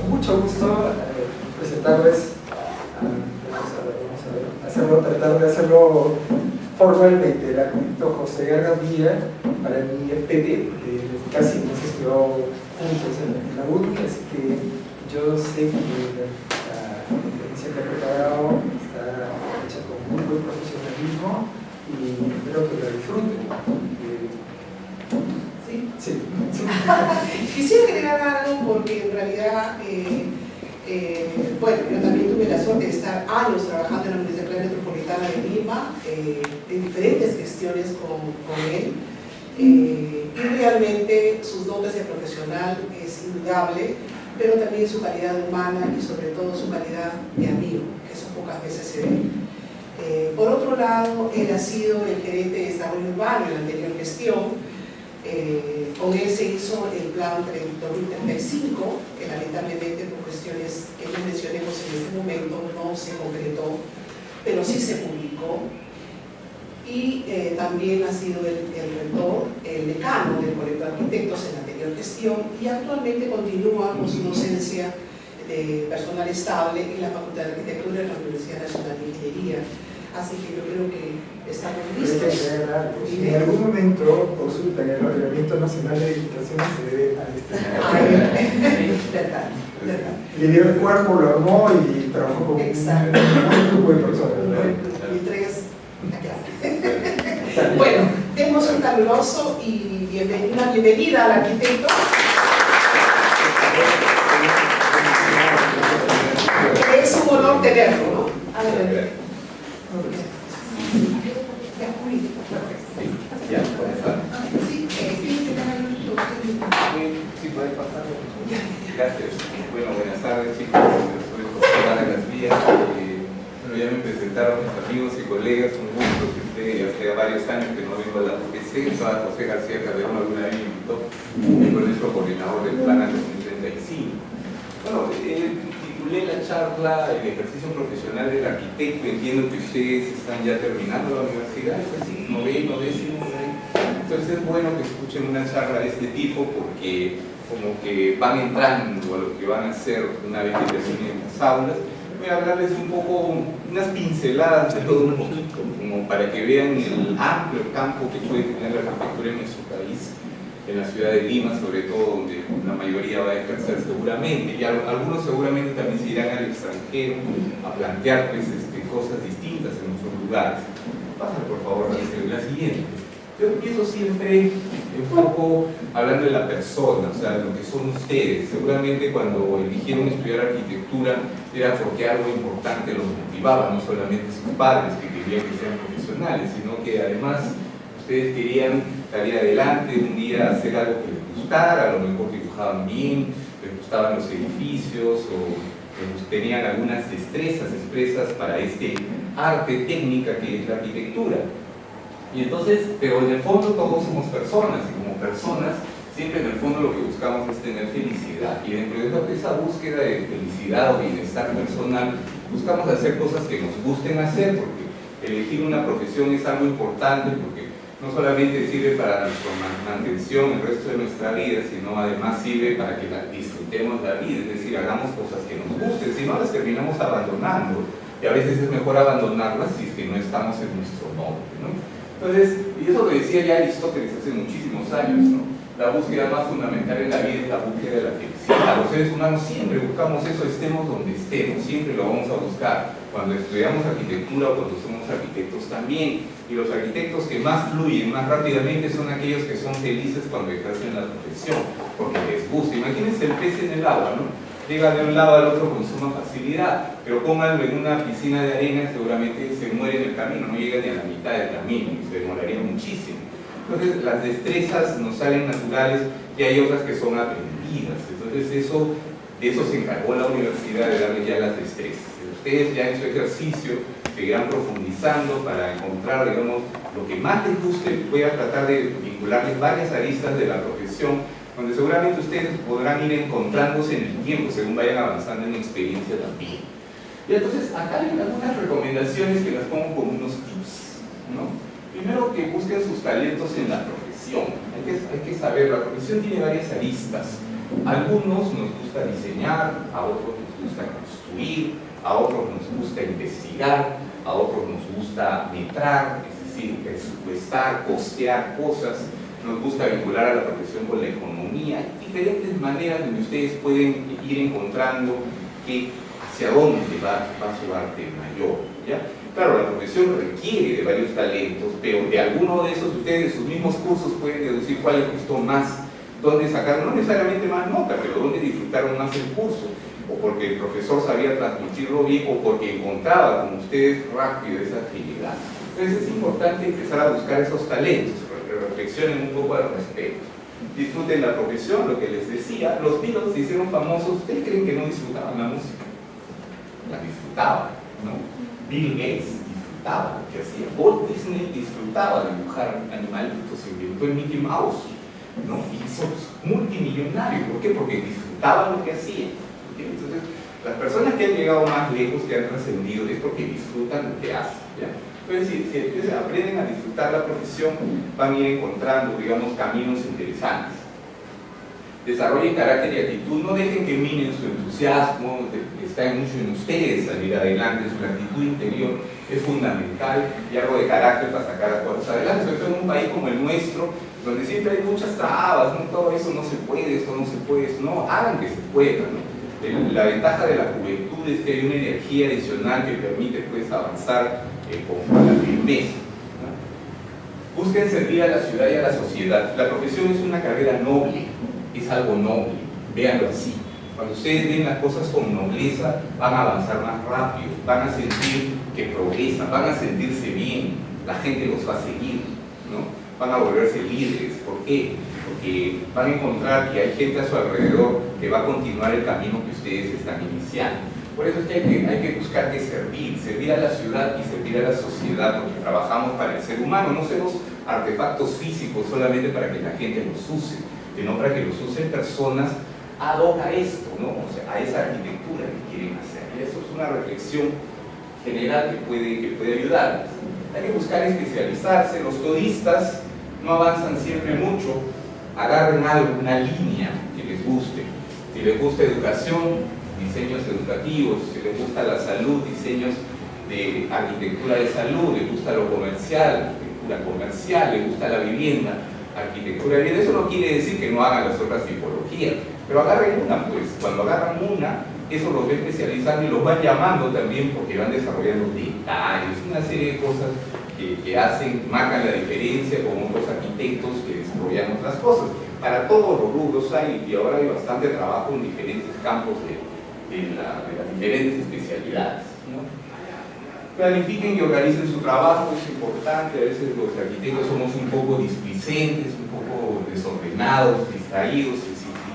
Mucho gusto presentarles, tratar de hacerlo formalmente. El arquitecto José Gargantía, para mí es Pepe, porque casi hemos estudiado juntos en la UNI, así que yo sé que la conferencia que ha preparado está hecha con muy buen profesionalismo y espero que la disfruten. Sí. Quisiera agregar algo porque en realidad, bueno, yo también tuve la suerte de estar años trabajando en la Municipalidad Metropolitana de Lima, en diferentes gestiones con él, y realmente sus dotes de profesional es indudable, pero también su calidad humana y sobre todo su calidad de amigo, que eso pocas veces se ve. Por otro lado, él ha sido el gerente de desarrollo urbano en la anterior gestión. Con él se hizo el plan 2035, que lamentablemente por cuestiones que no mencionemos en este momento no se concretó, pero sí se publicó. Y también ha sido el rector, el decano del Colegio de Arquitectos en la anterior gestión, y actualmente continúa con su docencia de personal estable en la Facultad de Arquitectura de la Universidad Nacional de Ingeniería. Así que yo creo que estamos listos. Si en algún momento consultan el Reglamento Nacional de Edificaciones, se debe a este. Verdad. Le dio el cuerpo, lo armó y trabajó con un grupo de personas. Y tres acá. Bueno, demos un caluroso y una bienvenida al arquitecto. Es un honor tenerlo, ¿no? Adelante. Ya, puede estar. Sí, puede pasar. Gracias. Bueno, buenas tardes, chicos. Soy José Gargantía. Bueno, ya me presentaron mis amigos y colegas. Un gusto que hace varios años que no vengo a la UPC. José García Calderón alguna vez me invitó. Fue nuestro coordinador del plan 2035. Bueno, titulé la charla El ejercicio profesional del arquitecto. Entiendo que ustedes están ya terminando la universidad, es así, noveno, décimo. Entonces es bueno que escuchen una charla de este tipo porque como que van entrando a lo que van a hacer una vez que terminen las aulas. Voy a hablarles un poco, unas pinceladas de todo un poquito, como para que vean el amplio campo que puede tener la arquitectura en nuestro país, en la ciudad de Lima, sobre todo, donde la mayoría va a ejercer seguramente, y algunos seguramente también se irán al extranjero a plantear pues, cosas distintas en nuestros lugares. Pásale por favor la siguiente. Yo empiezo siempre un poco hablando de la persona, o sea, de lo que son ustedes. Seguramente cuando eligieron estudiar arquitectura era porque algo importante los motivaba, no solamente sus padres que querían que sean profesionales, sino que además ustedes querían salir adelante, un día hacer algo que les gustara, a lo mejor dibujaban bien, les gustaban los edificios o tenían algunas destrezas expresas para este arte técnica que es la arquitectura. Y entonces, pero en el fondo todos somos personas y como personas siempre en el fondo lo que buscamos es tener felicidad, y dentro de esa búsqueda de felicidad o bienestar personal buscamos hacer cosas que nos gusten hacer, porque elegir una profesión es algo importante porque no solamente sirve para nuestra mantención el resto de nuestra vida, sino además sirve para que disfrutemos la vida, es decir, hagamos cosas que nos gusten, si no las terminamos abandonando, y a veces es mejor abandonarlas si es que no estamos en nuestro nombre, ¿no? Entonces, y eso lo decía ya Aristóteles hace muchísimos años, ¿no? La búsqueda más fundamental en la vida es la búsqueda de la felicidad. Los seres humanos siempre buscamos eso, estemos donde estemos, siempre lo vamos a buscar. Cuando estudiamos arquitectura o cuando somos arquitectos también. Y los arquitectos que más fluyen, más rápidamente, son aquellos que son felices cuando ejercen la profesión, porque les gusta. Imagínense el pez en el agua, ¿no? Llega de un lado al otro con suma facilidad, pero pónganlo en una piscina de arena, seguramente se muere en el camino, no llega ni a la mitad del camino, y se demoraría muchísimo. Entonces las destrezas nos salen naturales y hay otras que son aprendidas. Entonces de eso se encargó la universidad, de darle ya las destrezas. Ustedes ya en su ejercicio seguirán profundizando para encontrar, digamos, lo que más les guste. Voy a tratar de vincularles varias aristas de la profesión donde seguramente ustedes podrán ir encontrándose en el tiempo según vayan avanzando en experiencia también. Y entonces acá hay algunas recomendaciones que las pongo como unos tips, ¿no? Primero, que busquen sus talentos en la profesión. Hay que saber, la profesión tiene varias aristas. A algunos nos gusta diseñar, a otros nos gusta construir, a otros nos gusta investigar, a otros nos gusta metrar, es decir, presupuestar, costear cosas. Nos gusta vincular a la profesión con la economía. Hay diferentes maneras donde ustedes pueden ir encontrando hacia dónde va su arte mayor, ¿ya? Claro, la profesión requiere de varios talentos, pero de alguno de esos ustedes en sus mismos cursos pueden deducir cuál les gustó más, dónde sacaron, no necesariamente más nota, pero dónde disfrutaron más el curso, o porque el profesor sabía transmitirlo bien, o porque encontraba con ustedes rápido esa afinidad. Entonces es importante empezar a buscar esos talentos, reflexionen un poco al respecto. Disfruten la profesión, lo que les decía. Los Beatles se hicieron famosos. ¿Ustedes creen que no disfrutaban la música? La disfrutaban, ¿no? Bill Gates disfrutaba lo que hacía. Walt Disney disfrutaba dibujar animalitos, se inventó el Mickey Mouse, ¿no? Y son multimillonarios. ¿Por qué? Porque disfrutaban lo que hacían. Entonces, las personas que han llegado más lejos, que han trascendido, es porque disfrutan lo que hacen, ¿ya? Entonces, si aprenden a disfrutar la profesión, van a ir encontrando, digamos, caminos interesantes. Desarrollen carácter y actitud, no dejen que minen su entusiasmo, está mucho en ustedes salir adelante, su actitud interior es fundamental, y algo de carácter para sacar las cosas adelante, sobre todo en un país como el nuestro, donde siempre hay muchas trabas, ¿no? Todo eso no se puede, esto no se puede, no, hagan que se pueda, ¿no? La ventaja de la juventud es que hay una energía adicional que permite pues avanzar con la firmeza, ¿no? Busquen servir a la ciudad y a la sociedad. La profesión es una carrera noble, es algo noble, véanlo así. Cuando ustedes ven las cosas con nobleza, van a avanzar más rápido, van a sentir que progresan, van a sentirse bien, la gente los va a seguir, ¿no? Van a volverse líderes. ¿Por qué? Porque van a encontrar que hay gente a su alrededor que va a continuar el camino que ustedes están iniciando. Por eso es que hay que buscar que servir a la ciudad y servir a la sociedad, porque trabajamos para el ser humano, no somos artefactos físicos solamente para que la gente los use, sino para que los usen personas ad hoc a esto, ¿no? O sea, a esa arquitectura que quieren hacer. Y eso es una reflexión general que puede ayudarles. Hay que buscar especializarse. Los todistas no avanzan siempre mucho. Agarren algo, una línea que les guste. Si les gusta educación, diseños educativos. Si les gusta la salud, diseños de arquitectura de salud. Les gusta lo comercial, arquitectura comercial. Les gusta la vivienda, arquitectura de vivienda. Eso no quiere decir que no hagan las otras tipologías, pero agarren una, pues. Cuando agarran una, eso los va especializando y los van llamando también porque van desarrollando detalles, una serie de cosas que hacen, marcan la diferencia con otros arquitectos que desarrollan otras cosas. Para todos los rubros hay, y ahora hay bastante trabajo en diferentes campos de las diferentes especialidades, ¿no? Planifiquen y organicen su trabajo, es importante. A veces los arquitectos somos un poco displicentes, un poco desordenados, distraídos.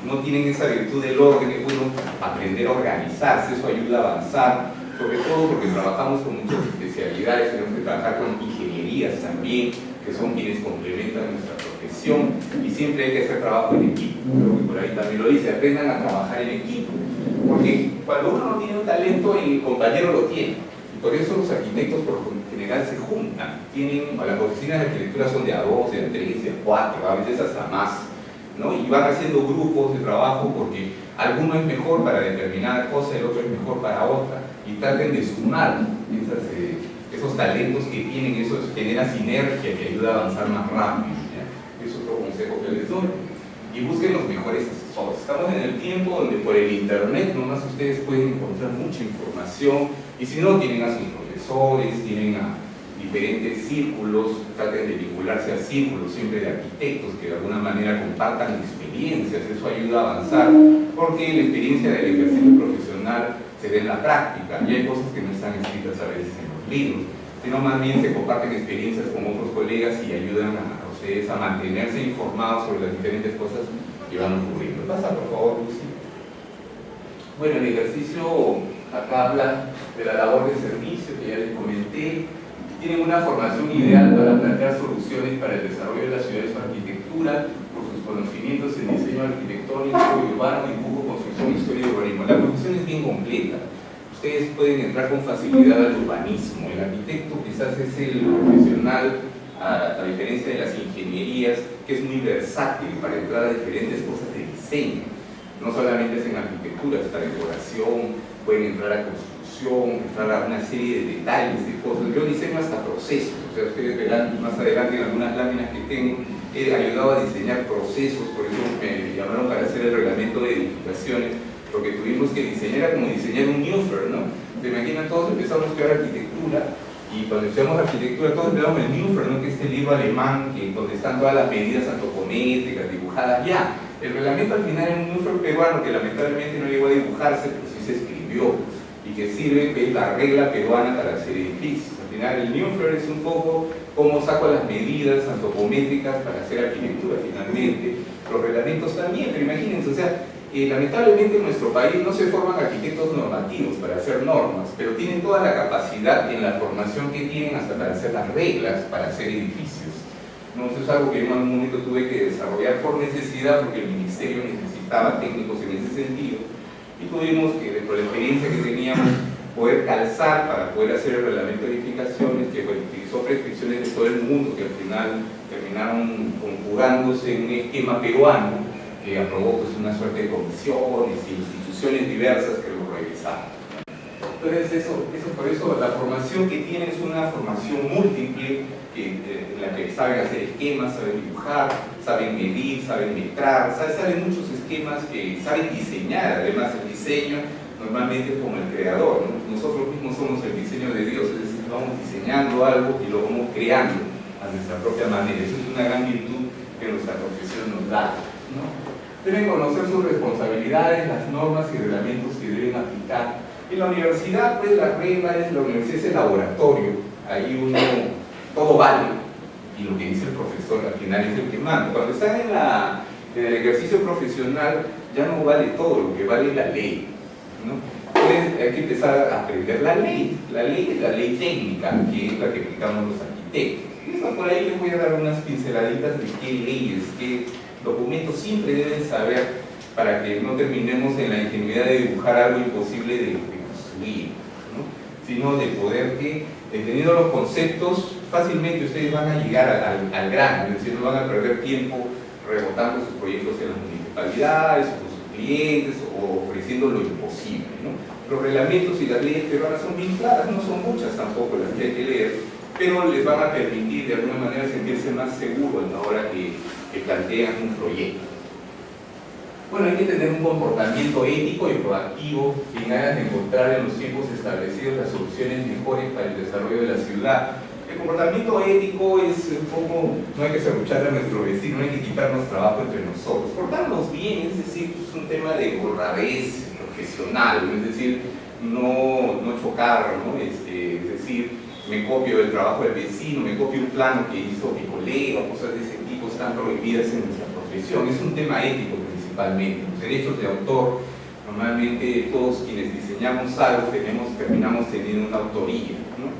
No tienen esa virtud del orden, es bueno aprender a organizarse, eso ayuda a avanzar, sobre todo porque trabajamos con muchas especialidades, tenemos que trabajar con ingenierías también, que son quienes complementan nuestra profesión, y siempre hay que hacer trabajo en equipo. Creo que por ahí también lo dice, aprendan a trabajar en equipo, porque cuando uno no tiene un talento, el compañero lo tiene, y por eso los arquitectos por general se juntan, las oficinas de arquitectura son de a 2, de a 3, de a 4, a veces hasta más, ¿no? Y van haciendo grupos de trabajo porque alguno es mejor para determinada cosa, el otro es mejor para otra, y traten de sumar esos talentos que tienen, eso genera sinergia que ayuda a avanzar más rápido, ¿ya? Es otro consejo que les doy. Y busquen los mejores asesores. Estamos en el tiempo donde por el internet nomás ustedes pueden encontrar mucha información, y si no, tienen a sus profesores, tienen a diferentes círculos, traten de vincularse a círculos siempre de arquitectos que de alguna manera compartan experiencias, eso ayuda a avanzar, porque la experiencia del ejercicio profesional se da en la práctica, y hay cosas que no están escritas a veces en los libros, sino más bien se comparten experiencias con otros colegas y ayudan a ustedes a mantenerse informados sobre las diferentes cosas que van ocurriendo. Pasa por favor, Lucy. Bueno, el ejercicio acá habla de la labor de servicio que ya les comenté. Tienen una formación ideal para plantear soluciones para el desarrollo de la ciudad y su arquitectura por sus conocimientos en diseño arquitectónico y urbano, dibujo, construcción, historia y urbanismo. La profesión es bien completa. Ustedes pueden entrar con facilidad al urbanismo. El arquitecto quizás es el profesional, a diferencia de las ingenierías, que es muy versátil para entrar a diferentes cosas de diseño. No solamente es en arquitectura, está decoración, pueden entrar a construcción, entrar a una serie de detalles, de cosas. Yo diseño hasta procesos, o sea, ustedes verán más adelante en algunas láminas que tengo, he ayudado a diseñar procesos, por eso me llamaron para hacer el reglamento de edificaciones, porque tuvimos que diseñar, era como diseñar un Newfer, ¿no? ¿Se imaginan? Todos empezamos a estudiar arquitectura, y cuando estudiamos arquitectura todos empezamos el Newfer, ¿no? Que es este libro alemán, donde están todas las medidas antropométricas dibujadas ya. El reglamento al final es un Newfer peruano que lamentablemente no llegó a dibujarse, pero sí se escribió, y que sirve, que es la regla peruana para hacer edificios. Al final el Newfer es un poco cómo saco las medidas antropométricas para hacer arquitectura finalmente. Los reglamentos también, pero imagínense, o sea, lamentablemente en nuestro país no se forman arquitectos normativos para hacer normas, pero tienen toda la capacidad en la formación que tienen hasta para hacer las reglas para hacer edificios. No, eso es algo que yo en algún momento tuve que desarrollar por necesidad, porque el ministerio necesitaba técnicos en ese sentido, y tuvimos que, dentro de la experiencia que teníamos, poder calzar para poder hacer el reglamento de edificaciones, que utilizó prescripciones de todo el mundo, que al final terminaron conjugándose en un esquema peruano, que aprobó pues, una suerte de comisiones y instituciones diversas que lo revisaron. Entonces, por eso la formación que tienen es una formación múltiple, en la que saben hacer esquemas, saben dibujar, saben medir, saben metrar, saben muchos esquemas, que saben diseñar. Además, el diseño normalmente es como el creador, ¿no? Nosotros mismos somos el diseño de Dios, es decir, vamos diseñando algo y lo vamos creando a nuestra propia manera. Eso es una gran virtud que nuestra profesión nos da, ¿no? Deben conocer sus responsabilidades, las normas y reglamentos que deben aplicar. En la universidad, pues la regla es, la universidad es el laboratorio, ahí uno, todo vale, y lo que dice el profesor al final es el que manda. Cuando están en el ejercicio profesional, ya no vale todo, lo que vale es la ley, ¿no? Entonces hay que empezar a aprender la ley. La ley es la ley técnica, que es la que aplicamos los arquitectos. Y por ahí les voy a dar unas pinceladitas de qué leyes, qué documentos siempre deben saber, para que no terminemos en la ingenuidad de dibujar algo imposible de construir, ¿no? Sino de poder que, entendiendo los conceptos, fácilmente ustedes van a llegar al grano, es decir, no van a perder tiempo rebotando sus proyectos en las municipalidades o con sus clientes o ofreciendo lo imposible, ¿no? Los reglamentos y las leyes peruanas son bien claras, no son muchas tampoco las que hay que leer, pero les van a permitir de alguna manera sentirse más seguros a la hora que plantean un proyecto. Bueno, hay que tener un comportamiento ético y proactivo en aras de encontrar en los tiempos establecidos las soluciones mejores para el desarrollo de la ciudad. El comportamiento ético es un poco, no hay que serruchar a nuestro vecino, no hay que quitarnos trabajo entre nosotros. Portarnos bien, es decir, es un tema de honradez profesional, es decir, no chocar, ¿no? Es decir, me copio del trabajo del vecino, me copio un plano que hizo mi colega, cosas de ese tipo están prohibidas en nuestra profesión. Es un tema ético principalmente. Los derechos de autor, normalmente todos quienes diseñamos algo terminamos teniendo una autoría, ¿no?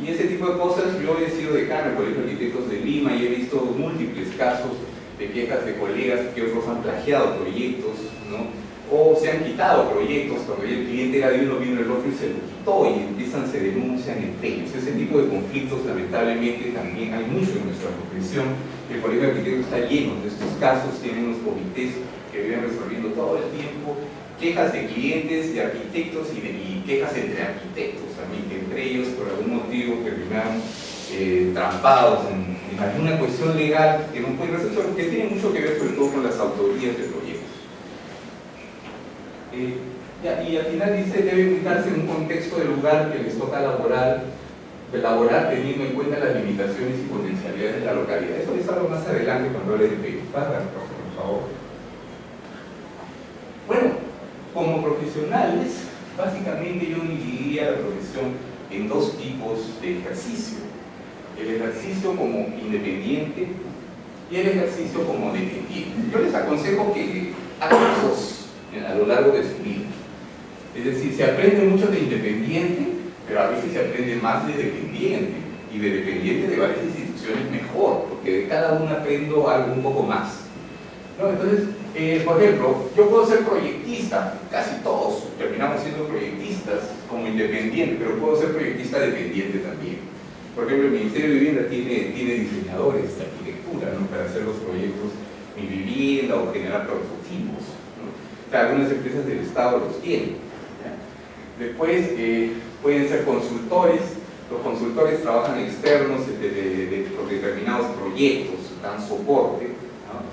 Y ese tipo de cosas, yo he sido decano del Colegio de Arquitectos de Lima y he visto múltiples casos de quejas de colegas que otros han plagiado proyectos, ¿no? O se han quitado proyectos cuando el cliente era de uno, vino el otro y se lo quitó y se denuncian entre ellos. Ese tipo de conflictos, lamentablemente, también hay mucho en nuestra profesión. El Colegio de Arquitectos está lleno de estos casos, tienen unos comités que viven resolviendo todo el tiempo quejas de clientes, de arquitectos y quejas entre arquitectos también, que entre ellos por algún motivo terminaron trampados en alguna cuestión legal que no puede resolver, que tiene mucho que ver sobre todo con las autorías de proyectos. Y al final dice, debe ubicarse en un contexto del lugar que les toca elaborar teniendo en cuenta las limitaciones y potencialidades de la localidad. Eso les hablo más adelante cuando hable de PEU. Pasa, por favor. Bueno, como profesionales, básicamente yo dividiría la profesión en dos tipos de ejercicio. El ejercicio como independiente y el ejercicio como dependiente. Yo les aconsejo que hagan los dos a lo largo de su vida. Es decir, se aprende mucho de independiente, pero a veces se aprende más de dependiente, y de dependiente de varias instituciones mejor, porque de cada una aprendo algo un poco más. ¿no? Entonces, por ejemplo, yo puedo ser proyectista, casi todos terminamos siendo proyectistas como independiente, pero puedo ser proyectista dependiente también. Por ejemplo, el Ministerio de Vivienda tiene diseñadores de arquitectura, ¿no? Para hacer los proyectos Mi Vivienda o generar prototipos, ¿no? O sea, algunas empresas del Estado los tienen, ¿ya? Después pueden ser consultores. Los consultores trabajan externos de determinados proyectos, dan soporte, ¿no?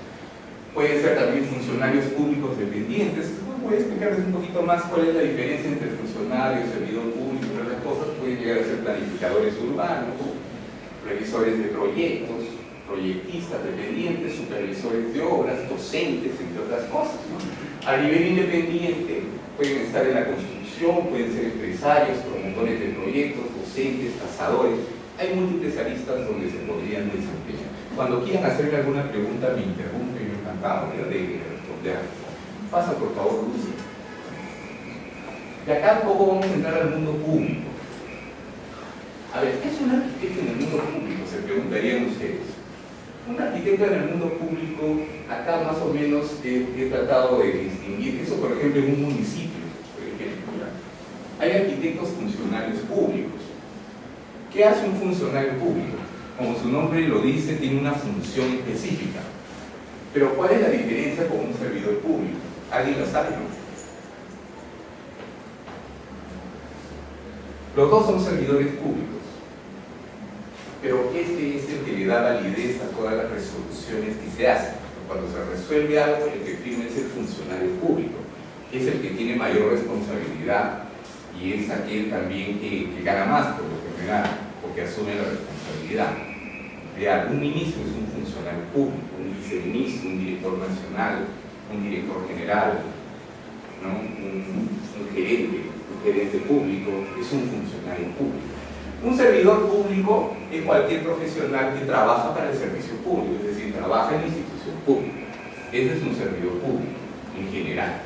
Pueden ser también funcionarios públicos dependientes. Voy a explicarles un poquito más cuál es la diferencia entre funcionario, servidor público, entre las cosas. Pueden llegar a ser planificadores urbanos, revisores de proyectos, proyectistas dependientes, supervisores de obras, docentes, entre otras cosas, ¿no? A nivel independiente pueden estar en la construcción, pueden ser empresarios, promotores de proyectos, docentes, cazadores. Hay múltiples aristas donde se podrían desempeñar. Cuando quieran hacerme alguna pregunta me interrumpen, yo encantado de responder. Pasa por favor, Lucy. De acá un poco vamos a entrar al mundo público. A ver, ¿qué es un arquitecto en el mundo público? Se preguntarían ustedes. Un arquitecto en el mundo público, acá más o menos he tratado de distinguir eso, por ejemplo, en un municipio, por ejemplo, ¿ya? Hay arquitectos funcionarios públicos. ¿Qué hace un funcionario público? Como su nombre lo dice, tiene una función específica. Pero ¿cuál es la diferencia con un servidor público? ¿Alguien lo sabe? Los dos son servidores públicos, pero este es el que le da validez a todas las resoluciones que se hacen. Cuando se resuelve algo, el que firma es el funcionario público, es el que tiene mayor responsabilidad y es aquel también que gana más por lo general, porque asume la responsabilidad. Un ministro es un funcionario público, un viceministro, un director nacional, un director general, ¿no? un gerente público, es un funcionario público. Un servidor público es cualquier profesional que trabaja para el servicio público, es decir, trabaja en la institución pública. Ese es un servidor público, en general.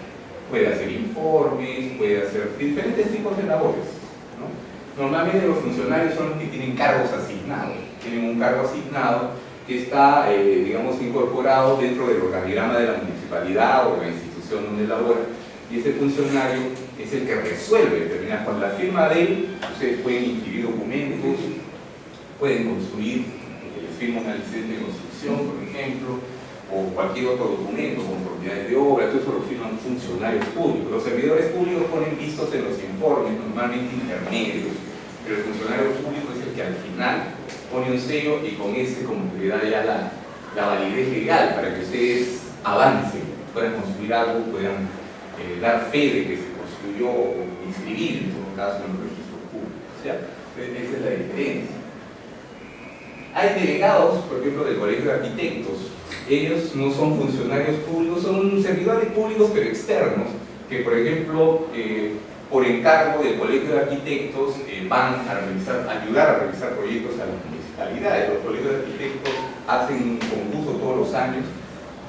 Puede hacer informes, puede hacer diferentes tipos de labores, ¿no? Normalmente los funcionarios son los que tienen cargos asignados. Tienen un cargo asignado que está, digamos, incorporado dentro del organigrama de la municipalidad o de la institución donde labora, y ese funcionario es el que resuelve, termina con la firma de él. Ustedes pueden inscribir documentos, pueden construir, les firma una licencia de construcción, por ejemplo, o cualquier otro documento, conformidades de obra, todo eso lo firman funcionarios públicos. Los servidores públicos ponen vistos en los informes, normalmente intermedios, pero el funcionario público es el que al final pone un sello y con ese como que le da ya la validez legal para que ustedes avancen, puedan construir algo, puedan dar fe de que se construyó o inscribir en todo caso en los registros públicos. O sea, esa es la diferencia. Hay delegados, por ejemplo, del Colegio de Arquitectos. Ellos no son funcionarios públicos, son servidores públicos pero externos, que por ejemplo, por encargo del Colegio de Arquitectos van a ayudar a revisar proyectos a las municipalidades. Los colegios de arquitectos hacen un concurso todos los años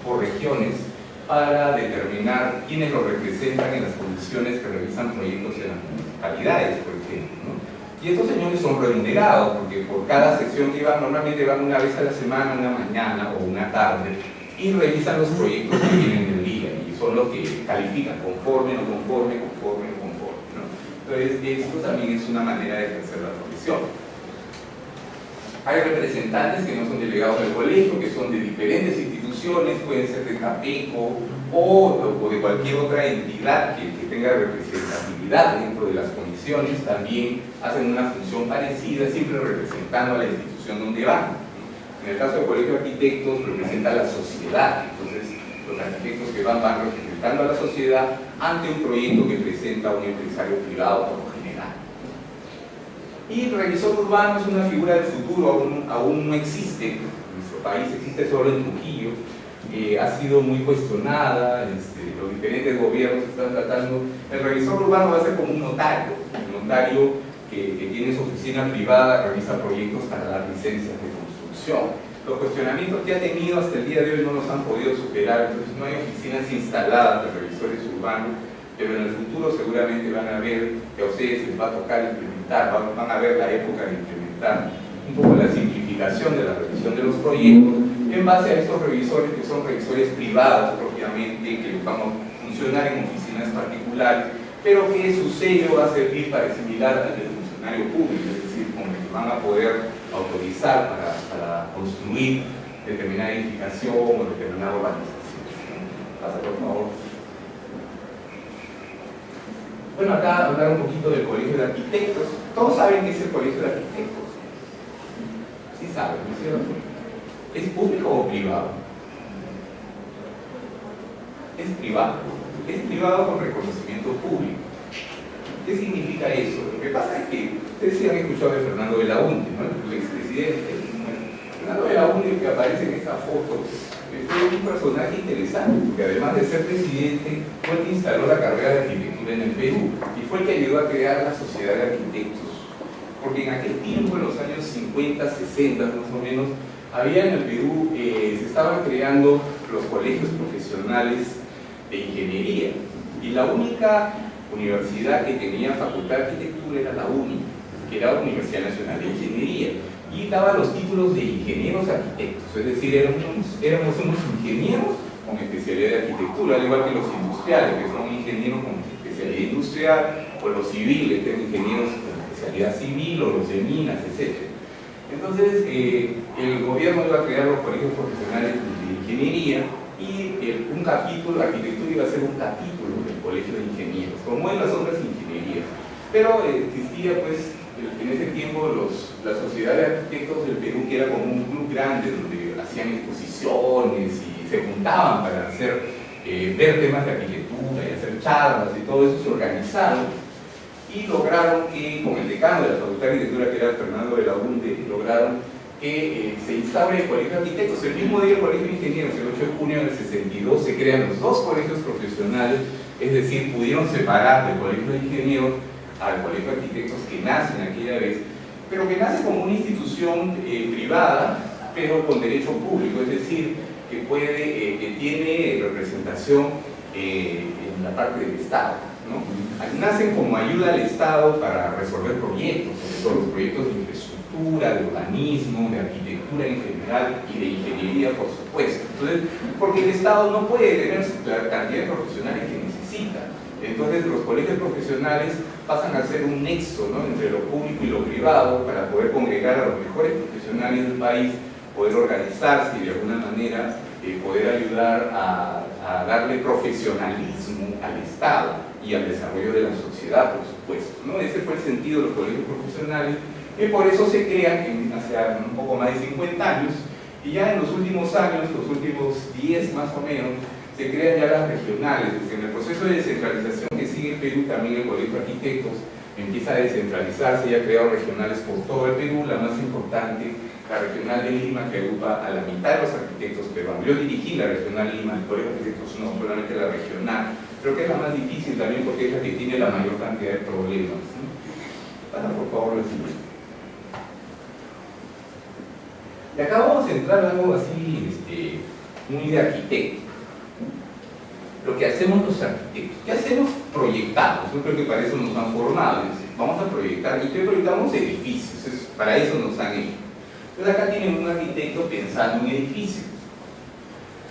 por regiones para determinar quiénes los representan en las comisiones que revisan proyectos en las municipalidades, por ejemplo, ¿no? Y estos señores son remunerados porque por cada sección que van, normalmente van una vez a la semana, una mañana o una tarde, y revisan los proyectos que vienen en el día, y son los que califican conforme, no conforme, conforme, no conforme, ¿no? Entonces, esto también es una manera de ejercer la profesión. Hay representantes que no son delegados del colegio, que son de diferentes instituciones, pueden ser de CAPECO o de cualquier otra entidad que tenga representatividad dentro de las comisiones. También hacen una función parecida, siempre representando a la institución donde van. En el caso del Colegio de Arquitectos representa a la sociedad, entonces los arquitectos que van representando a la sociedad ante un proyecto que presenta un empresario privado por lo general. Y el revisor urbano es una figura del futuro, aún no existe, en nuestro país existe solo en Trujillo, ha sido muy cuestionada, los diferentes gobiernos están tratando. El revisor urbano va a ser como un notario que tiene su oficina privada, revisa proyectos para dar licencias de construcción. Los cuestionamientos que ha tenido hasta el día de hoy no los han podido superar, entonces no hay oficinas instaladas de revisores urbanos, pero en el futuro seguramente van a ver que a ustedes les va a tocar implementar, van a ver la época de implementar un poco la simplificación de la revisión de los proyectos, en base a estos revisores, que son revisores privados propiamente, que van a funcionar en oficinas particulares, pero que su sello va a servir para similar al del funcionario público, es decir, con el que van a poder autorizar para construir determinada edificación o determinada urbanización. Pasa, por favor. Bueno, acá hablar un poquito del Colegio de Arquitectos. Todos saben qué es el Colegio de Arquitectos. Sí saben, ¿no es cierto? ¿Es público o privado? Es privado. Es privado con reconocimiento público. ¿Qué significa eso? Lo que pasa es que ustedes sí han escuchado de Fernando Belaúnde, ¿no? El expresidente. Fernando Belaúnde, que aparece en esta foto, fue un personaje interesante, porque además de ser presidente, fue el que instaló la carrera de arquitectura en el Perú y fue el que ayudó a crear la Sociedad de Arquitectos. Porque en aquel tiempo, en los años 50, 60 más o menos, había en el Perú, se estaban creando los colegios profesionales de ingeniería, y la única universidad que tenía facultad de arquitectura era la UNI, que era la Universidad Nacional de Ingeniería, y daba los títulos de ingenieros arquitectos, es decir, éramos unos ingenieros con especialidad de arquitectura, al igual que los industriales, que son ingenieros con especialidad industrial, o los civiles, que son ingenieros con especialidad civil, o los de minas, etc. Entonces, el gobierno iba a crear los colegios profesionales de ingeniería, y un capítulo, la arquitectura iba a ser un capítulo del colegio de ingenieros, como en las otras ingenierías. Pero existía, pues, en ese tiempo la Sociedad de Arquitectos del Perú, que era como un club grande donde hacían exposiciones y se juntaban para hacer, ver temas de arquitectura y hacer charlas y todo eso, se organizaron y lograron que, con el decano de la Facultad de Arquitectura, que era Fernando Belaúnde, lograron que se instaure el Colegio de Arquitectos. El mismo día el Colegio de Ingenieros, el 8 de junio del 62, se crean los dos colegios profesionales, es decir, pudieron separar del Colegio de Ingenieros al Colegio de Arquitectos, que nace en aquella vez, pero que nace como una institución privada, pero con derecho público, es decir, que tiene representación en la parte del Estado, ¿no? Nacen como ayuda al Estado para resolver proyectos, sobre todo los proyectos de infraestructura, de urbanismo, de arquitectura en general y de ingeniería, por supuesto. Entonces, porque el Estado no puede tener la cantidad de profesionales que necesita. Entonces, los colegios profesionales pasan a ser un nexo, ¿no?, entre lo público y lo privado, para poder congregar a los mejores profesionales del país, poder organizarse y de alguna manera poder ayudar a darle profesionalismo al Estado y al desarrollo de la sociedad, por supuesto, ¿no? Ese fue el sentido de los colegios profesionales, y por eso se crean hace un poco más de 50 años, y ya en los últimos años, los últimos 10 más o menos, se crean ya las regionales. Desde en el proceso de descentralización que sigue el Perú, también el Colegio de Arquitectos empieza a descentralizarse y ha creado regionales por todo el Perú, la más importante, la regional de Lima, que agrupa a la mitad de los arquitectos peruanos. Yo dirigí la regional Lima, el Colegio de Arquitectos no, solamente la regional, creo que es la más difícil también porque es la que tiene la mayor cantidad de problemas, ¿no? Para, por favor, lo siguiente. Y acá vamos a entrar en algo así, muy de arquitecto. Lo que hacemos los arquitectos, ¿qué hacemos? Proyectamos. Yo creo que para eso nos han formado. Vamos a proyectar, y que proyectamos edificios, para eso nos han hecho. Entonces acá tienen un arquitecto pensando en edificios,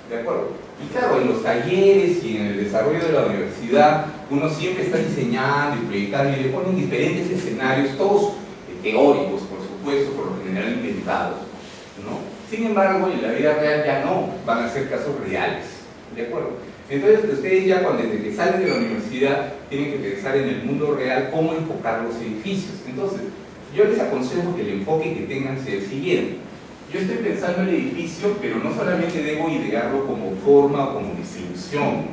¿de acuerdo? Y claro, en los talleres y en el desarrollo de la universidad, uno siempre está diseñando y proyectando, y le ponen diferentes escenarios, todos teóricos, por supuesto, por lo general inventados, ¿no? Sin embargo, en la vida real ya no van a ser casos reales, ¿de acuerdo? Entonces, ustedes ya desde que salen de la universidad tienen que pensar en el mundo real cómo enfocar los edificios. Entonces, yo les aconsejo que el enfoque que tengan sea el siguiente. Yo estoy pensando en el edificio, pero no solamente debo idearlo como forma o como distribución,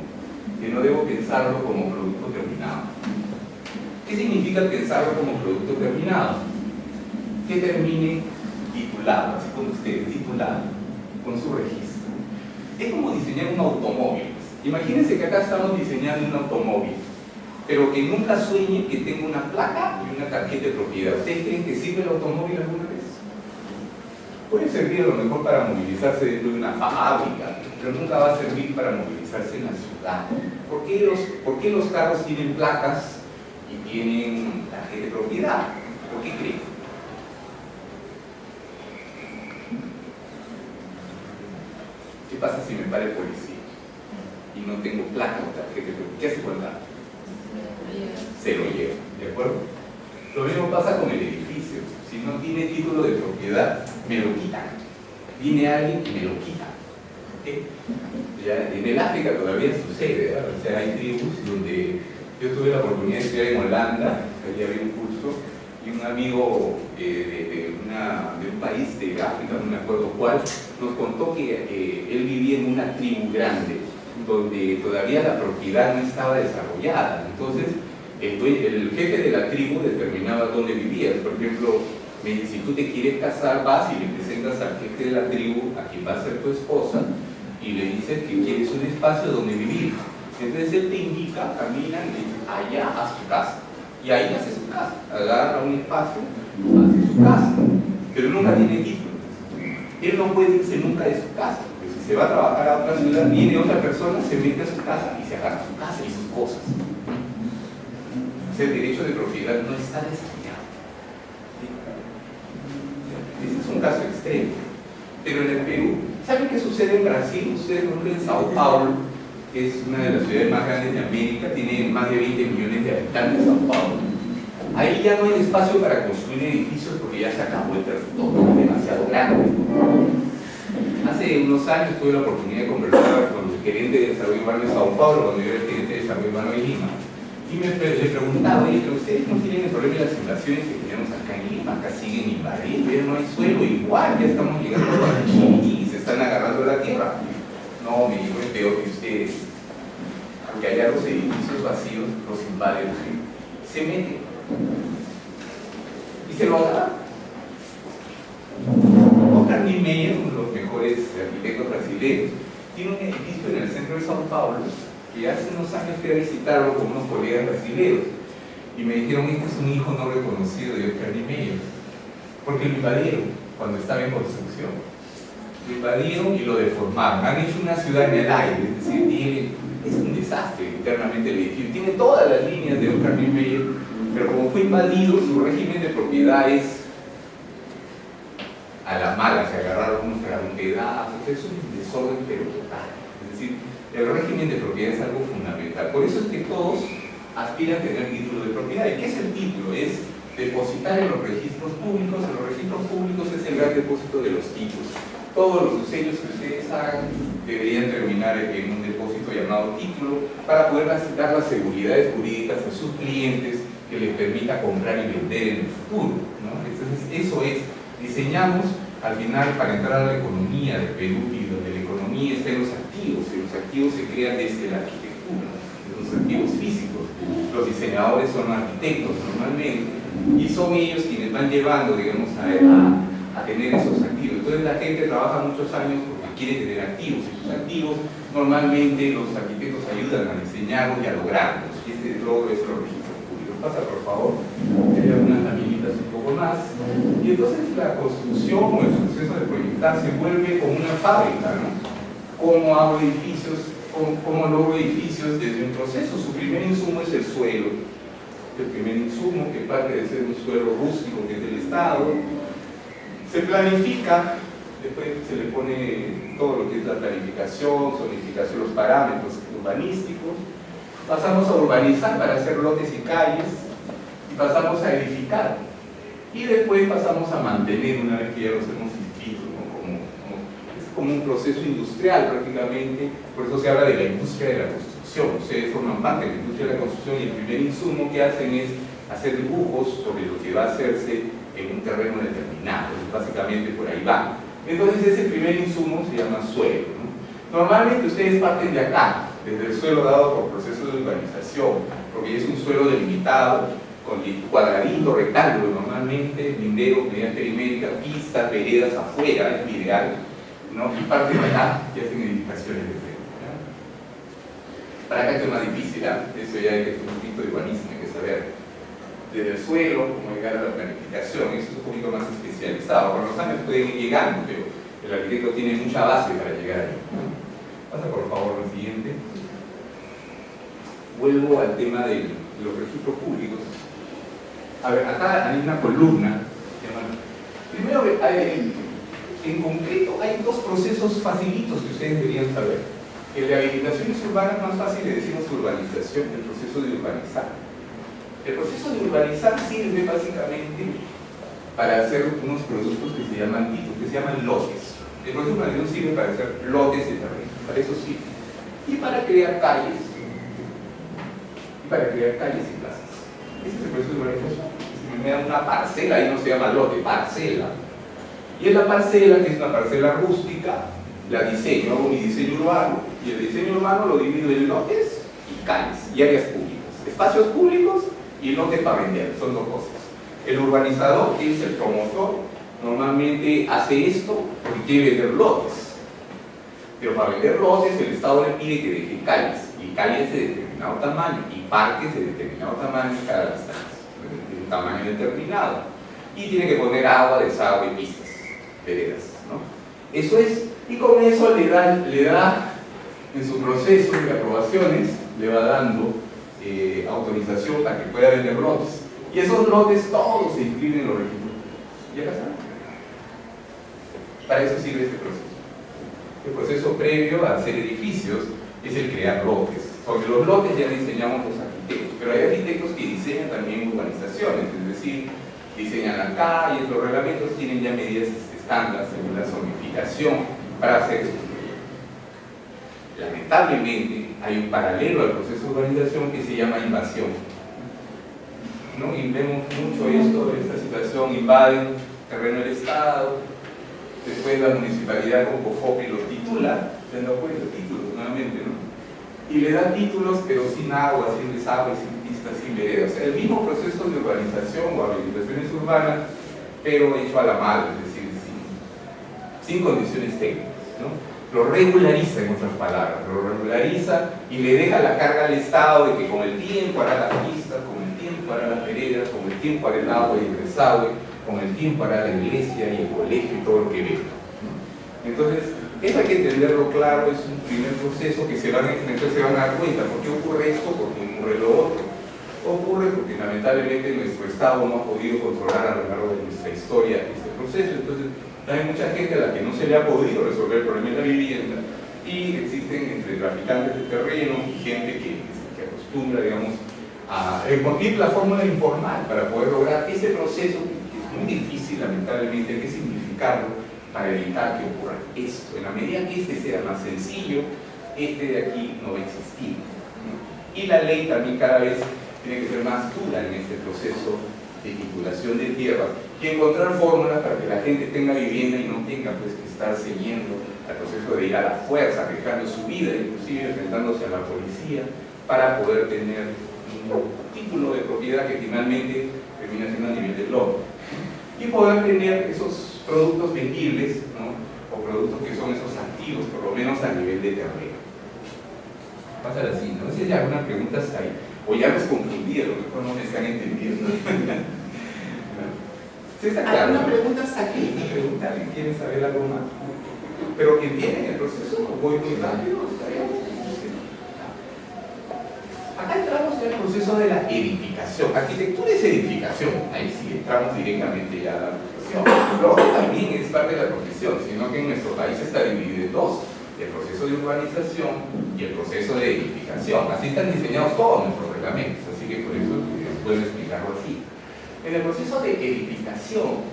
sino debo pensarlo como producto terminado. ¿Qué significa pensarlo como producto terminado? Que termine titulado, así como ustedes, titulado, con su registro. Es como diseñar un automóvil. Imagínense que acá estamos diseñando un automóvil, pero que nunca sueñen que tenga una placa y una tarjeta de propiedad. ¿Ustedes creen que sirve el automóvil alguna vez? Puede servir a lo mejor para movilizarse dentro de una fábrica, pero nunca va a servir para movilizarse en la ciudad. ¿Por qué los carros tienen placas y tienen tarjeta de propiedad? ¿Por qué creen? pasa si me para el policía y no tengo placa o tarjeta? ¿Qué hace con el dato? Se lo lleva, ¿de acuerdo? Lo mismo pasa con el edificio. Si no tiene título de propiedad, me lo quitan. Viene alguien y me lo quita. ¿Okay? Ya, en el África todavía sucede, ¿verdad? O sea, hay tribus donde yo tuve la oportunidad de estudiar en Holanda, allí había un curso, y un amigo de un país de África, no me acuerdo cuál, nos contó que él vivía en una tribu grande, donde todavía la propiedad no estaba desarrollada. Entonces, el jefe de la tribu determinaba dónde vivías. Por ejemplo, me dice, si tú te quieres casar, vas y le presentas al jefe de la tribu, a quien va a ser tu esposa, y le dices que quieres un espacio donde vivir. Entonces él te indica, camina y dice, allá haz tu casa. Y ahí hace su casa, agarra un espacio, hace su casa, pero nunca tiene título. Él no puede irse nunca de su casa, porque si se va a trabajar a otra ciudad, viene otra persona, se mete a su casa y se agarra su casa y sus cosas. El derecho de propiedad no está desarrollado. Ese es un caso extremo. Pero en el Perú, ¿saben qué sucede en Brasil? Ustedes no creen, Sao Paulo, que es una de las ciudades más grandes de América, tiene más de 20 millones de habitantes, Sao Paulo. Ahí ya no hay espacio para construir edificios porque ya se acabó el territorio, es demasiado grande. Hace unos años tuve la oportunidad de conversar con el gerente de desarrollo urbano de Sao Paulo, cuando yo era el gerente de desarrollo urbano de Lima. Y le preguntaba, oye, pero ustedes no tienen el problema de las invasiones que tenemos acá en Lima, acá siguen invadiendo, ya no hay suelo, igual, ya estamos llegando a Guarachiní y se están agarrando la tierra. No, me dijo, es peor que ustedes, porque allá los edificios vacíos los invade la gente, se meten y se lo agarran. Oscar Niemeyer, uno de los mejores arquitectos brasileños, tiene un edificio en el centro de Sao Paulo que hace unos años fui a visitarlo con unos colegas brasileños y me dijeron, este es un hijo no reconocido de Oscar Niemeyer, porque lo invadieron cuando estaba en construcción. Lo invadieron y lo deformaron. Han hecho una ciudad en el aire, es decir, es un desastre internamente el edificio. Tiene todas las líneas de Oscar Niemeyer, pero como fue invadido, su régimen de propiedad es a la mala, se agarraron unos pedazos, es un desorden pero total. Es decir, el régimen de propiedad es algo fundamental. Por eso es que todos aspiran a tener título de propiedad. ¿Y qué es el título? Es depositar en los registros públicos. En los registros públicos es el gran depósito de los títulos. Todos los diseños que ustedes hagan deberían terminar en un depósito llamado título para poder dar las seguridades jurídicas a sus clientes que les permita comprar y vender en el futuro, ¿no? Entonces, eso es, diseñamos al final para entrar a la economía del Perú, y donde la economía está en los activos, y los activos se crean desde la arquitectura, los activos físicos. Los diseñadores son arquitectos normalmente, y son ellos quienes van llevando, digamos, a tener esos activos. Entonces la gente trabaja muchos años porque quiere tener activos, y sus activos normalmente los arquitectos ayudan a diseñarlos y a lograrlos, y este logro es los registros públicos. Pasa por favor, hay algunas laminitas un poco más. Y entonces la construcción o el proceso de proyectar se vuelve como una fábrica, ¿no? ¿Cómo hago edificios? ¿Cómo logro edificios desde un proceso? Su primer insumo es el suelo. El primer insumo, que parte de ser un suelo rústico que es del Estado, se planifica, después se le pone todo lo que es la planificación, zonificación, los parámetros urbanísticos. Pasamos a urbanizar para hacer lotes y calles, y pasamos a edificar. Y después pasamos a mantener una vez que ya los hemos inscrito, ¿no? Es como un proceso industrial prácticamente, por eso se habla de la industria de la construcción. Ustedes forman parte de la industria de la construcción y el primer insumo que hacen es hacer dibujos sobre lo que va a hacerse en un terreno determinado. Básicamente por ahí va. Entonces ese primer insumo se llama suelo, ¿no? Normalmente ustedes parten de acá, desde el suelo dado por procesos de urbanización, porque es un suelo delimitado, con cuadradito, rectángulo normalmente, lindero, medida perimérica, pistas, veredas afuera, es ideal, ¿no? Y parten de acá y hacen edificaciones de frente, ¿no? Para acá esto es más difícil, ¿eh? Eso ya es un poquito de urbanismo, hay que saber desde el suelo, cómo llegar a la planificación. Eso es un poquito más especializado. Con los años pueden ir llegando, pero el arquitecto tiene mucha base para llegar ahí. Pasa por favor lo siguiente. Vuelvo al tema de los registros públicos. A ver, acá hay una columna. Primero, en concreto hay dos procesos facilitos que ustedes deberían saber. El de habilitaciones urbanas más fácil le decimos urbanización, el proceso de urbanizar. El proceso de urbanizar sirve básicamente para hacer unos productos que se llaman títulos, que se llaman lotes. El proceso de urbanización sirve para hacer lotes de terreno, para eso sirve. Y para crear calles, y plazas. Ese es el proceso de urbanización. Si me dan una parcela, ahí no se llama lote, parcela. Y en la parcela, que es una parcela rústica, la diseño, hago mi diseño urbano, y el diseño urbano lo divido en lotes y calles, y áreas públicas, espacios públicos y lotes para vender, son dos cosas. El urbanizador, que es el promotor, normalmente hace esto porque quiere vender lotes, pero para vender lotes el Estado le pide que deje calles, y calles de determinado tamaño, y parques de determinado tamaño en cada distancia, de un tamaño determinado, y tiene que poner agua, desagüe, pistas, veredas, ¿no? Eso es, y con eso le da en su proceso de aprobaciones, le va dando autorización para que pueda vender lotes. Y esos lotes todos se inscriben en los registros. ¿Ya pasaron? Para eso sirve este proceso. El proceso previo a hacer edificios es el crear lotes. Sobre los lotes ya diseñamos los arquitectos, pero hay arquitectos que diseñan también urbanizaciones, es decir, diseñan las calles, los reglamentos tienen ya medidas estándar según la zonificación para hacer estos proyectos. Lamentablemente hay un paralelo al proceso de urbanización que se llama invasión, ¿no? Y vemos mucho esto, esta situación, invaden terreno del Estado, después la municipalidad con COFOPE lo titula, se han dado cuenta, títulos nuevamente, ¿no? Y le dan títulos pero sin agua, sin desagüe, sin pistas, sin veredas. O sea, el mismo proceso de urbanización o habilitaciones urbanas, pero hecho a la mano, es decir, sin condiciones técnicas, ¿no? Lo regulariza, en otras palabras, lo regulariza y le deja la carga al Estado de que con el tiempo hará las pistas, con el tiempo hará las veredas, con el tiempo hará el agua y el desagüe, con el tiempo hará la iglesia y el colegio y todo lo que venga, ¿no? Entonces, eso hay que entenderlo claro, es un primer proceso que entonces se van a dar cuenta. ¿Por qué ocurre esto? ¿Por qué ocurre lo otro? Ocurre porque lamentablemente nuestro Estado no ha podido controlar a lo largo de nuestra historia este proceso. Entonces, hay mucha gente a la que no se le ha podido resolver el problema de la vivienda y existen entre traficantes de terreno y gente que acostumbra, digamos, a cumplir la fórmula informal para poder lograr ese proceso que es muy difícil, lamentablemente, hay que simplificarlo para evitar que ocurra esto. En la medida que este sea más sencillo, este de aquí no va a existir, ¿no? Y la ley también cada vez tiene que ser más dura en este proceso de titulación de tierra y encontrar fórmulas para que la gente tenga vivienda y no tenga pues que estar siguiendo el proceso de ir a la fuerza, arriesgando su vida, inclusive enfrentándose a la policía para poder tener un título de propiedad que finalmente termina siendo a nivel de lote y poder tener esos productos vendibles, ¿no? O productos que son esos activos, por lo menos a nivel de terreno. Pasa así, ¿no? Si hay algunas preguntas ahí, o ya los confundí, a lo mejor no me están entendiendo. ¿Sí está claro? ¿Alguna pregunta hasta aquí? ¿Alguna pregunta? ¿Alguien quiere saber algo más? Pero que entienden el proceso, voy muy rápido, ¿está bien? Acá entramos en el proceso de la edificación. Arquitectura es edificación, ahí sí entramos directamente ya a la profesión. Lo otro también es parte de la profesión, sino que en nuestro país está dividido en dos: el proceso de urbanización y el proceso de edificación. Así están diseñados todos nuestros reglamentos, así que por eso puedo explicarlo así. En el proceso de edificación,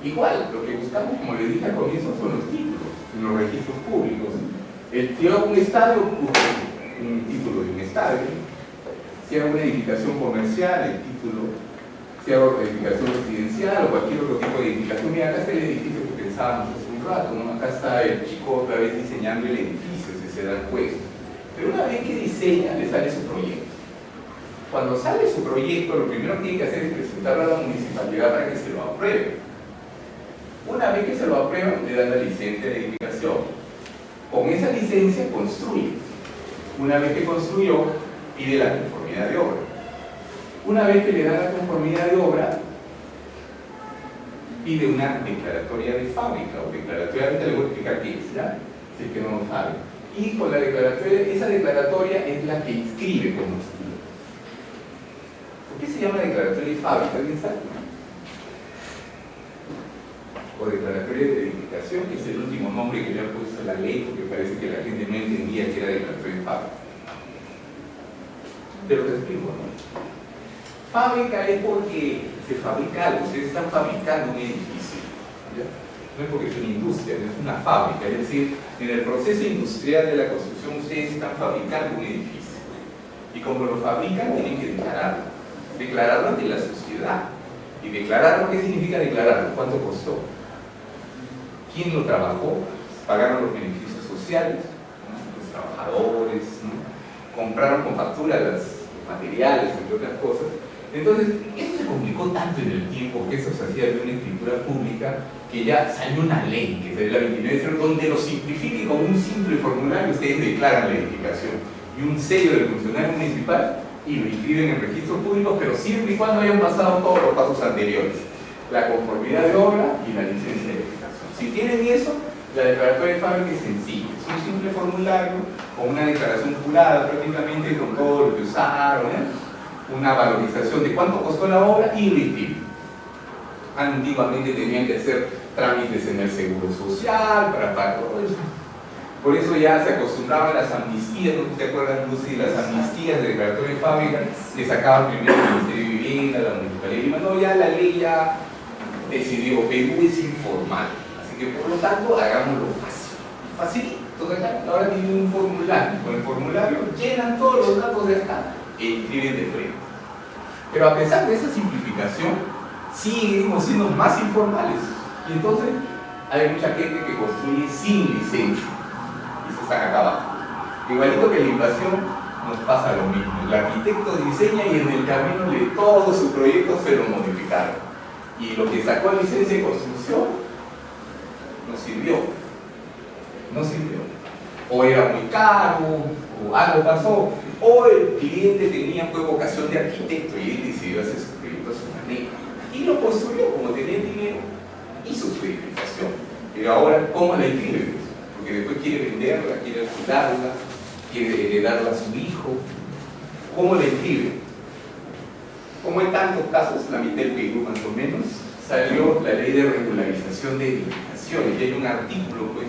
igual, lo que buscamos, como les dije al comienzo, son los títulos en los registros públicos. Si hago un estadio, un título de un estadio. Si hago una edificación comercial, el título. Si hago edificación residencial o cualquier otro tipo de edificación. Mira, acá está el edificio que pensábamos hace un rato, ¿no? Acá está el chico otra vez diseñando el edificio, si se dan cuenta. Pero una vez que diseña, le sale su proyecto. Cuando sale su proyecto, lo primero que tiene que hacer es presentarlo a la municipalidad para que se lo apruebe. Una vez que se lo aprueban, le dan la licencia de edificación. Con esa licencia construye. Una vez que construyó, pide la conformidad de obra. Una vez que le dan la conformidad de obra, pide una declaratoria de fábrica o declaratoria, ahorita le voy a explicar qué es, ¿ya? Si es que no lo sabe. Y con la declaratoria, esa declaratoria es la que inscribe como estilo. ¿Por qué se llama declaratoria de fábrica? ¿Alguien sabe? o declaratoria de edificación, que es el último nombre que le ha puesto la ley, porque parece que la gente no entendía que era declaratoria de fábrica. Pero te explico, ¿no? Fábrica es porque se fabrica algo, ustedes están fabricando un edificio, ¿ya? No es porque es una industria, es una fábrica, es decir, en el proceso industrial de la construcción ustedes están fabricando un edificio. Y como lo fabrican, tienen que declararlo ante la sociedad. ¿Y declararlo qué significa declararlo? ¿Cuánto costó? ¿Quién lo trabajó? ¿Pagaron los beneficios sociales? ¿No? Los trabajadores, ¿no? Compraron con factura los materiales, entre otras cosas. Entonces, esto se complicó tanto en el tiempo que eso se hacía de una escritura pública que ya salió una ley, que es la 29, donde lo simplifique con un simple formulario. Ustedes declaran la edificación y un sello del funcionario municipal y lo inscriben en registros públicos, pero siempre y cuando hayan pasado todos los pasos anteriores: la conformidad de obra y la licencia de edificación. Si tienen eso, la declaratoria de fábrica es sencilla, es un simple formulario con una declaración jurada prácticamente con todo lo que usaron, una valorización de cuánto costó la obra y lo inscriben. Antiguamente tenían que hacer trámites en el seguro social para pagar todo eso. Por eso ya se acostumbraban a las amnistías, ¿no te acuerdas, Lucy? Las amnistías de declaratoria de fábrica que sacaban primero el Ministerio de Vivienda, la Municipalidad de Lima. No, ya la ley ya decidió, Perú es informal, así que por lo tanto hagámoslo fácil, facilito. Entonces ahora tienen un formulario, con el formulario llenan todos los datos de acá e inscriben de frente. Pero a pesar de esa simplificación, seguimos siendo más informales. Y entonces hay mucha gente que construye sin licencia y se están acabando. Igualito que la invasión, nos pasa lo mismo. El arquitecto diseña y en el camino de todo su proyecto se lo modificaron. Y lo que sacó licencia de construcción no sirvió. No sirvió. O era muy caro, o algo pasó, o el cliente tenía vocación de arquitecto y él decidió hacer su proyecto a su manera. Y lo construyó como tenía dinero, hizo su edificación. Pero ahora, ¿cómo la inscribe? Porque después quiere venderla, quiere alquilarla, quiere heredarla a su hijo. ¿Cómo la inscribe? Como en tantos casos, la mitad del Perú más o menos, salió la ley de regularización de edificaciones. Y hay un artículo, pues,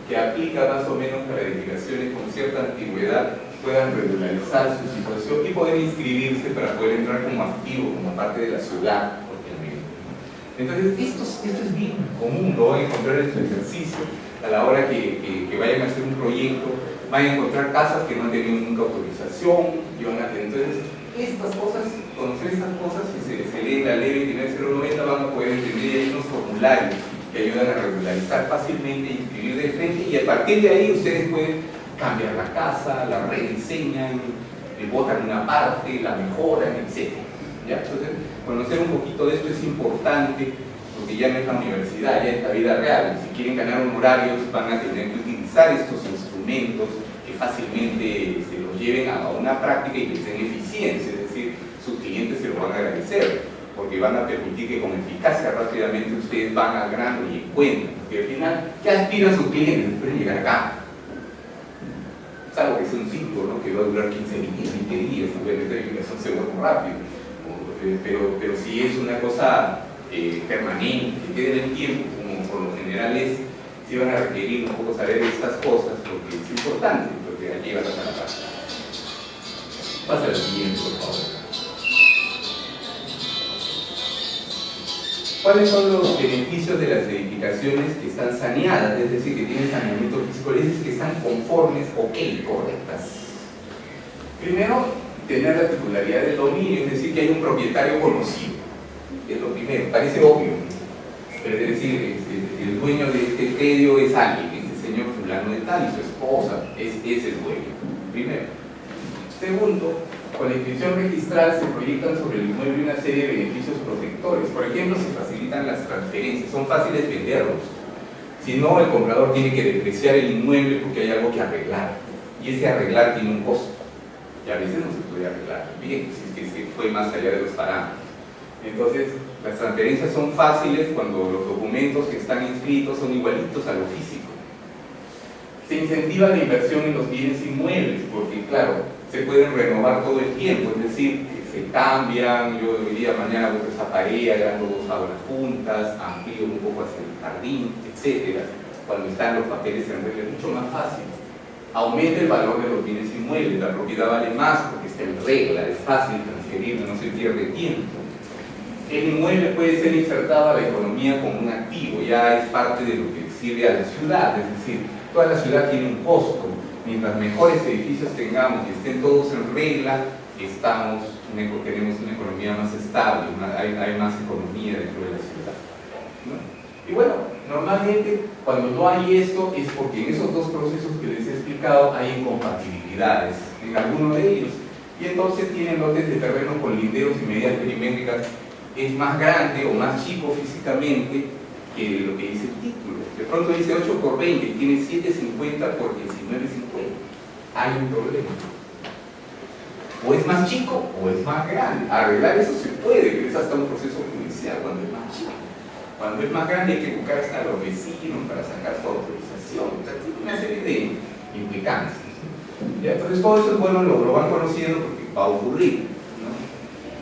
que aplica más o menos para edificaciones con cierta antigüedad puedan regularizar su situación y poder inscribirse para poder entrar como activo, como parte de la ciudad. Entonces, esto es bien común, lo van a encontrar en su ejercicio a la hora que vayan a hacer un proyecto, van a encontrar casas que no han tenido nunca autorización y van a tener. Entonces, estas cosas, conocer estas cosas, si se lee la ley 29090, van a poder entender. Y hay unos formularios que ayudan a regularizar fácilmente y inscribir de frente, y a partir de ahí ustedes pueden cambiar la casa, la rediseñan, le botan una parte, la mejoran, etc. ¿Ya? Entonces, conocer un poquito de esto es importante, porque ya no es la universidad, ya es la vida real. Si quieren ganar honorarios, van a tener que utilizar estos instrumentos que fácilmente se los lleven a una práctica y les den eficiencia, es decir, sus clientes se lo van a agradecer, porque van a permitir que con eficacia rápidamente ustedes van al grano y encuentren, porque al final, ¿qué aspiran sus clientes? Pueden llegar acá. Salvo que sea un ciclo, ¿no?, que va a durar 15 días, 20 días, obviamente la edificación se vuelve rápido, pero si es una cosa permanente, que quede en el tiempo, como por lo general es, sí van a requerir un poco saber estas cosas, porque es importante, porque aquí va a pasar la parte. Pasa el siguiente, por favor. ¿Cuáles son los beneficios de las edificaciones que están saneadas? Es decir, que tienen saneamiento físico, es decir, que están conformes, ok, correctas. Primero, tener la titularidad del dominio, es decir, que hay un propietario conocido. Es lo primero, parece obvio, pero es decir, el dueño de este predio es alguien, este señor fulano de tal, y su esposa es el dueño. Primero. Segundo, con la inscripción registral se proyectan sobre el inmueble una serie de beneficios protectores. Por ejemplo, se facilitan las transferencias, son fáciles venderlos. Si no, el comprador tiene que depreciar el inmueble porque hay algo que arreglar. Y ese arreglar tiene un costo. Y a veces no se puede arreglar bien, si es que se fue más allá de los parámetros. Entonces, las transferencias son fáciles cuando los documentos que están inscritos son igualitos a lo físico. Se incentiva la inversión en los bienes inmuebles, porque claro, se pueden renovar todo el tiempo, es decir, se cambian, yo hoy día, mañana voy a esa pared, agrando 2 aulas juntas, amplío un poco hacia el jardín, etc. Cuando están los papeles en regla es mucho más fácil. Aumenta el valor de los bienes inmuebles, la propiedad vale más porque está en regla, es fácil transferirlo, no se pierde tiempo. El inmueble puede ser insertado a la economía como un activo, ya es parte de lo que sirve a la ciudad, es decir, toda la ciudad tiene un costo. Mientras mejores edificios tengamos y estén todos en regla, tenemos una economía más estable, hay más economía dentro de la ciudad, ¿no? Y bueno, normalmente cuando no hay esto es porque en esos dos procesos que les he explicado hay incompatibilidades en alguno de ellos, y entonces tienen lotes de terreno con linderos y medidas perimétricas, es más grande o más chico físicamente que lo que dice el título. De pronto dice 8 por 20 y tiene 7,50 por 19,50. Hay un problema. O es más chico o es más grande. Arreglar eso se puede, pero es hasta un proceso judicial cuando es más chico. Cuando es más grande hay que buscar hasta los vecinos para sacar su autorización. O sea, tiene una serie de implicancias, ¿no? Entonces todo eso es bueno, lo van conociendo porque va a ocurrir, ¿no?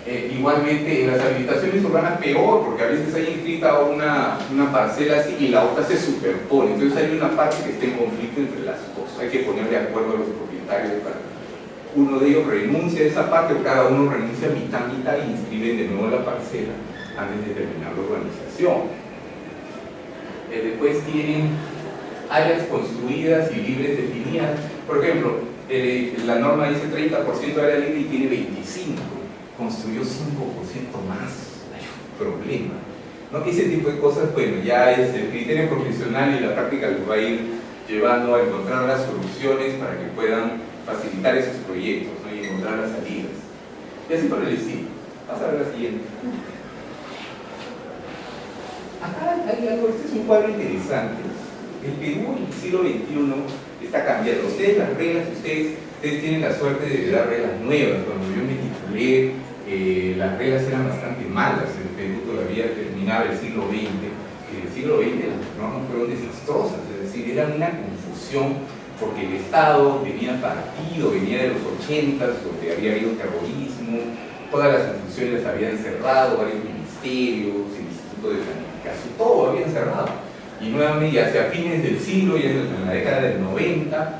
Igualmente en las habilitaciones urbanas peor, porque a veces hay inscrita una parcela así y la otra se superpone. Entonces hay una parte que está en conflicto entre las dos. Hay que poner de acuerdo a los propietarios para uno de ellos renuncia a esa parte o cada uno renuncia a mitad y inscriben de nuevo la parcela antes de terminar la urbanización. Después tienen áreas construidas y libres definidas. Por ejemplo, la norma dice 30% de área libre y tiene 25%. Construyó 5% más. Hay un problema, ¿no? Ese tipo de cosas, bueno, ya es el criterio profesional y la práctica los va a ir llevando a encontrar las soluciones para que puedan facilitar esos proyectos, ¿no? Y encontrar las salidas. Y así por el estilo. Vamos a ver la siguiente. Acá hay algo, este es un cuadro interesante. El Perú en el siglo XXI está cambiando. Ustedes las reglas, ustedes tienen la suerte de dar reglas nuevas. Cuando yo me titulé, las reglas eran bastante malas. El Perú todavía terminaba el siglo XX. En el siglo XX las normas fueron desastrosas, es decir, era una confusión porque el Estado venía partido, venía de los 80s, donde había habido terrorismo, todas las instituciones las habían cerrado, varios ministerios, el Instituto de Planificación, todo habían cerrado. Y nuevamente, hacia fines del siglo, ya en la década del 90,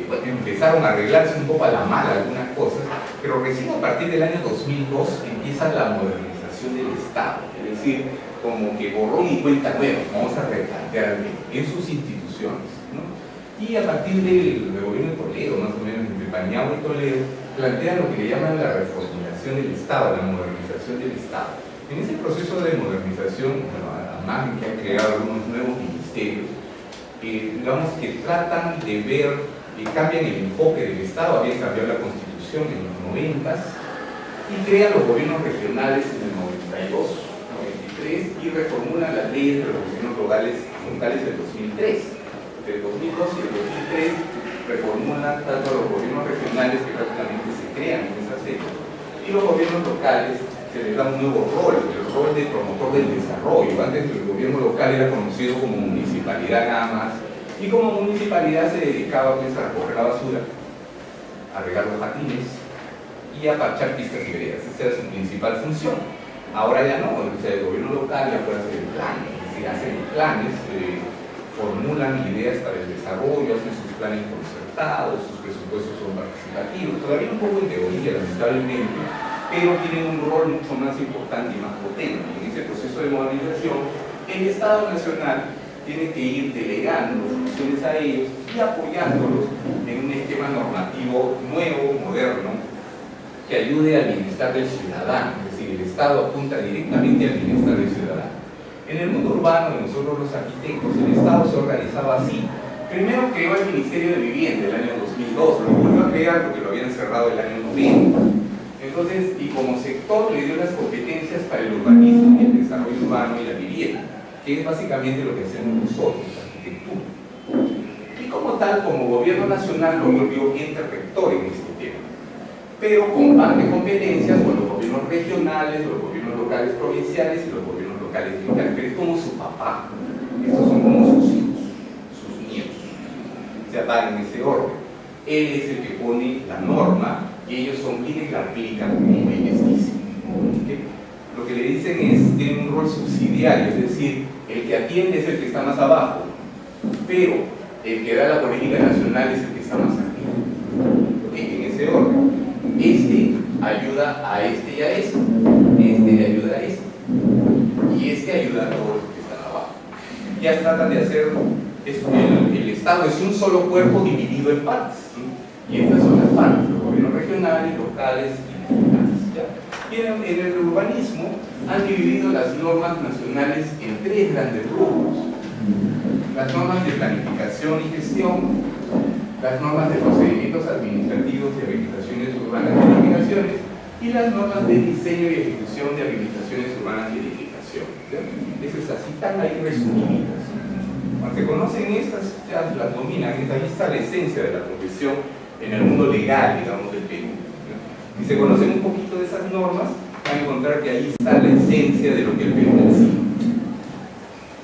pues, empezaron a arreglarse un poco a la mala algunas cosas, pero recién a partir del año 2002 empieza la modernización del Estado, es decir, como que borrón y cuenta nueva, vamos a replantear en sus instituciones, ¿no? Y a partir del gobierno de Toledo, más o menos entre Pañao y Toledo, plantean lo que le llaman la reformulación del Estado, la modernización del Estado. En ese proceso de modernización, bueno, además de que han creado algunos nuevos ministerios, digamos que tratan de ver, cambian el enfoque del Estado, habían cambiado la Constitución en los 90s, y crean los gobiernos regionales en el 92, 93, y reformulan las leyes de los gobiernos locales del 2003. Del 2002 y del 2003 reformulan tanto a los gobiernos regionales que prácticamente se crean en esas épocas, y los gobiernos locales se les da un nuevo rol, el rol de promotor del desarrollo. Antes el gobierno local era conocido como municipalidad nada más, y como municipalidad se dedicaba pues, a recoger la basura, a regar los jardines y a parchar pistas y veredas. Esa era su principal función. Ahora ya no, o sea, el gobierno local ya puede hacer planes, es decir, hacen planes, formulan ideas para el desarrollo, hacen sus planes concertados, sus presupuestos son participativos, todavía un poco en teoría, lamentablemente, pero tienen un rol mucho más importante y más potente. En ese proceso de modernización, el Estado Nacional tiene que ir delegando funciones a ellos y apoyándolos en un esquema normativo nuevo, moderno, que ayude al bienestar del ciudadano. Es decir, el Estado apunta directamente al bienestar del ciudadano. En el mundo urbano, de nosotros los arquitectos, el Estado se organizaba así. Primero creó el Ministerio de Vivienda el año 2002, lo volvió a crear porque lo habían cerrado el año 90. Entonces, y como sector le dio las competencias para el urbanismo y el desarrollo urbano y la vivienda, que es básicamente lo que hacemos nosotros, la arquitectura. Y como tal, como gobierno nacional lo volvió ente rector en este tema, pero comparte competencias con los gobiernos regionales, los gobiernos locales provinciales y los gobiernos locales locales, pero es como su papá. Estos son como sus hijos, sus nietos. Se van en ese orden. Él es el que pone la norma y ellos obligan y la aplican como ellos dicen. ¿Okay? Lo que le dicen es, tienen un rol subsidiario, es decir, el que atiende es el que está más abajo, pero el que da la política nacional es el que está más arriba. ¿Okay? En ese orden. Este ayuda a este y a este, este le ayuda a este, y este ayuda a todos los que están abajo. Ya tratan de hacer eso. El Estado es un solo cuerpo dividido en partes, ¿sí? Y estas son las partes, los gobiernos regionales, locales y nacionales. Y en el urbanismo han dividido las normas nacionales en tres grandes rubros: las normas de planificación y gestión, las normas de procedimientos administrativos de habilitaciones urbanas y edificaciones, y las normas de diseño y ejecución de habilitaciones urbanas y edificaciones. Eso es así, están ahí resumidas. Cuando se conocen estas, ya las dominan. Ahí está la esencia de la profesión en el mundo legal, digamos, del Perú. Si se conocen un poquito de esas normas, van a encontrar que ahí está la esencia de lo que el Perú en sí.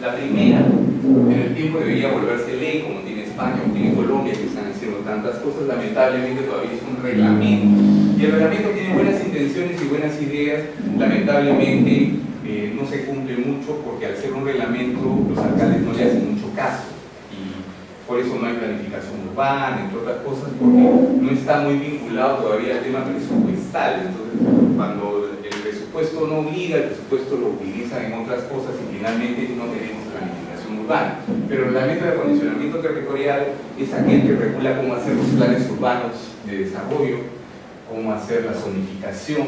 La primera, en el tiempo debería volverse ley, como tiene España, como tiene Colombia, que están haciendo tantas cosas. Lamentablemente todavía es un reglamento. Y el reglamento tiene buenas intenciones y buenas ideas. Lamentablemente no se cumple mucho, porque al ser un reglamento los alcaldes no le hacen mucho caso. Y por eso no hay planificación urbana, entre otras cosas, porque no está muy vinculado todavía al tema presupuestal. Entonces, cuando el presupuesto no obliga, el presupuesto lo utilizan en otras cosas y finalmente no tenemos planificación urbana. Pero el reglamento de acondicionamiento territorial es aquel que regula cómo hacer los planes urbanos de desarrollo, cómo hacer la zonificación,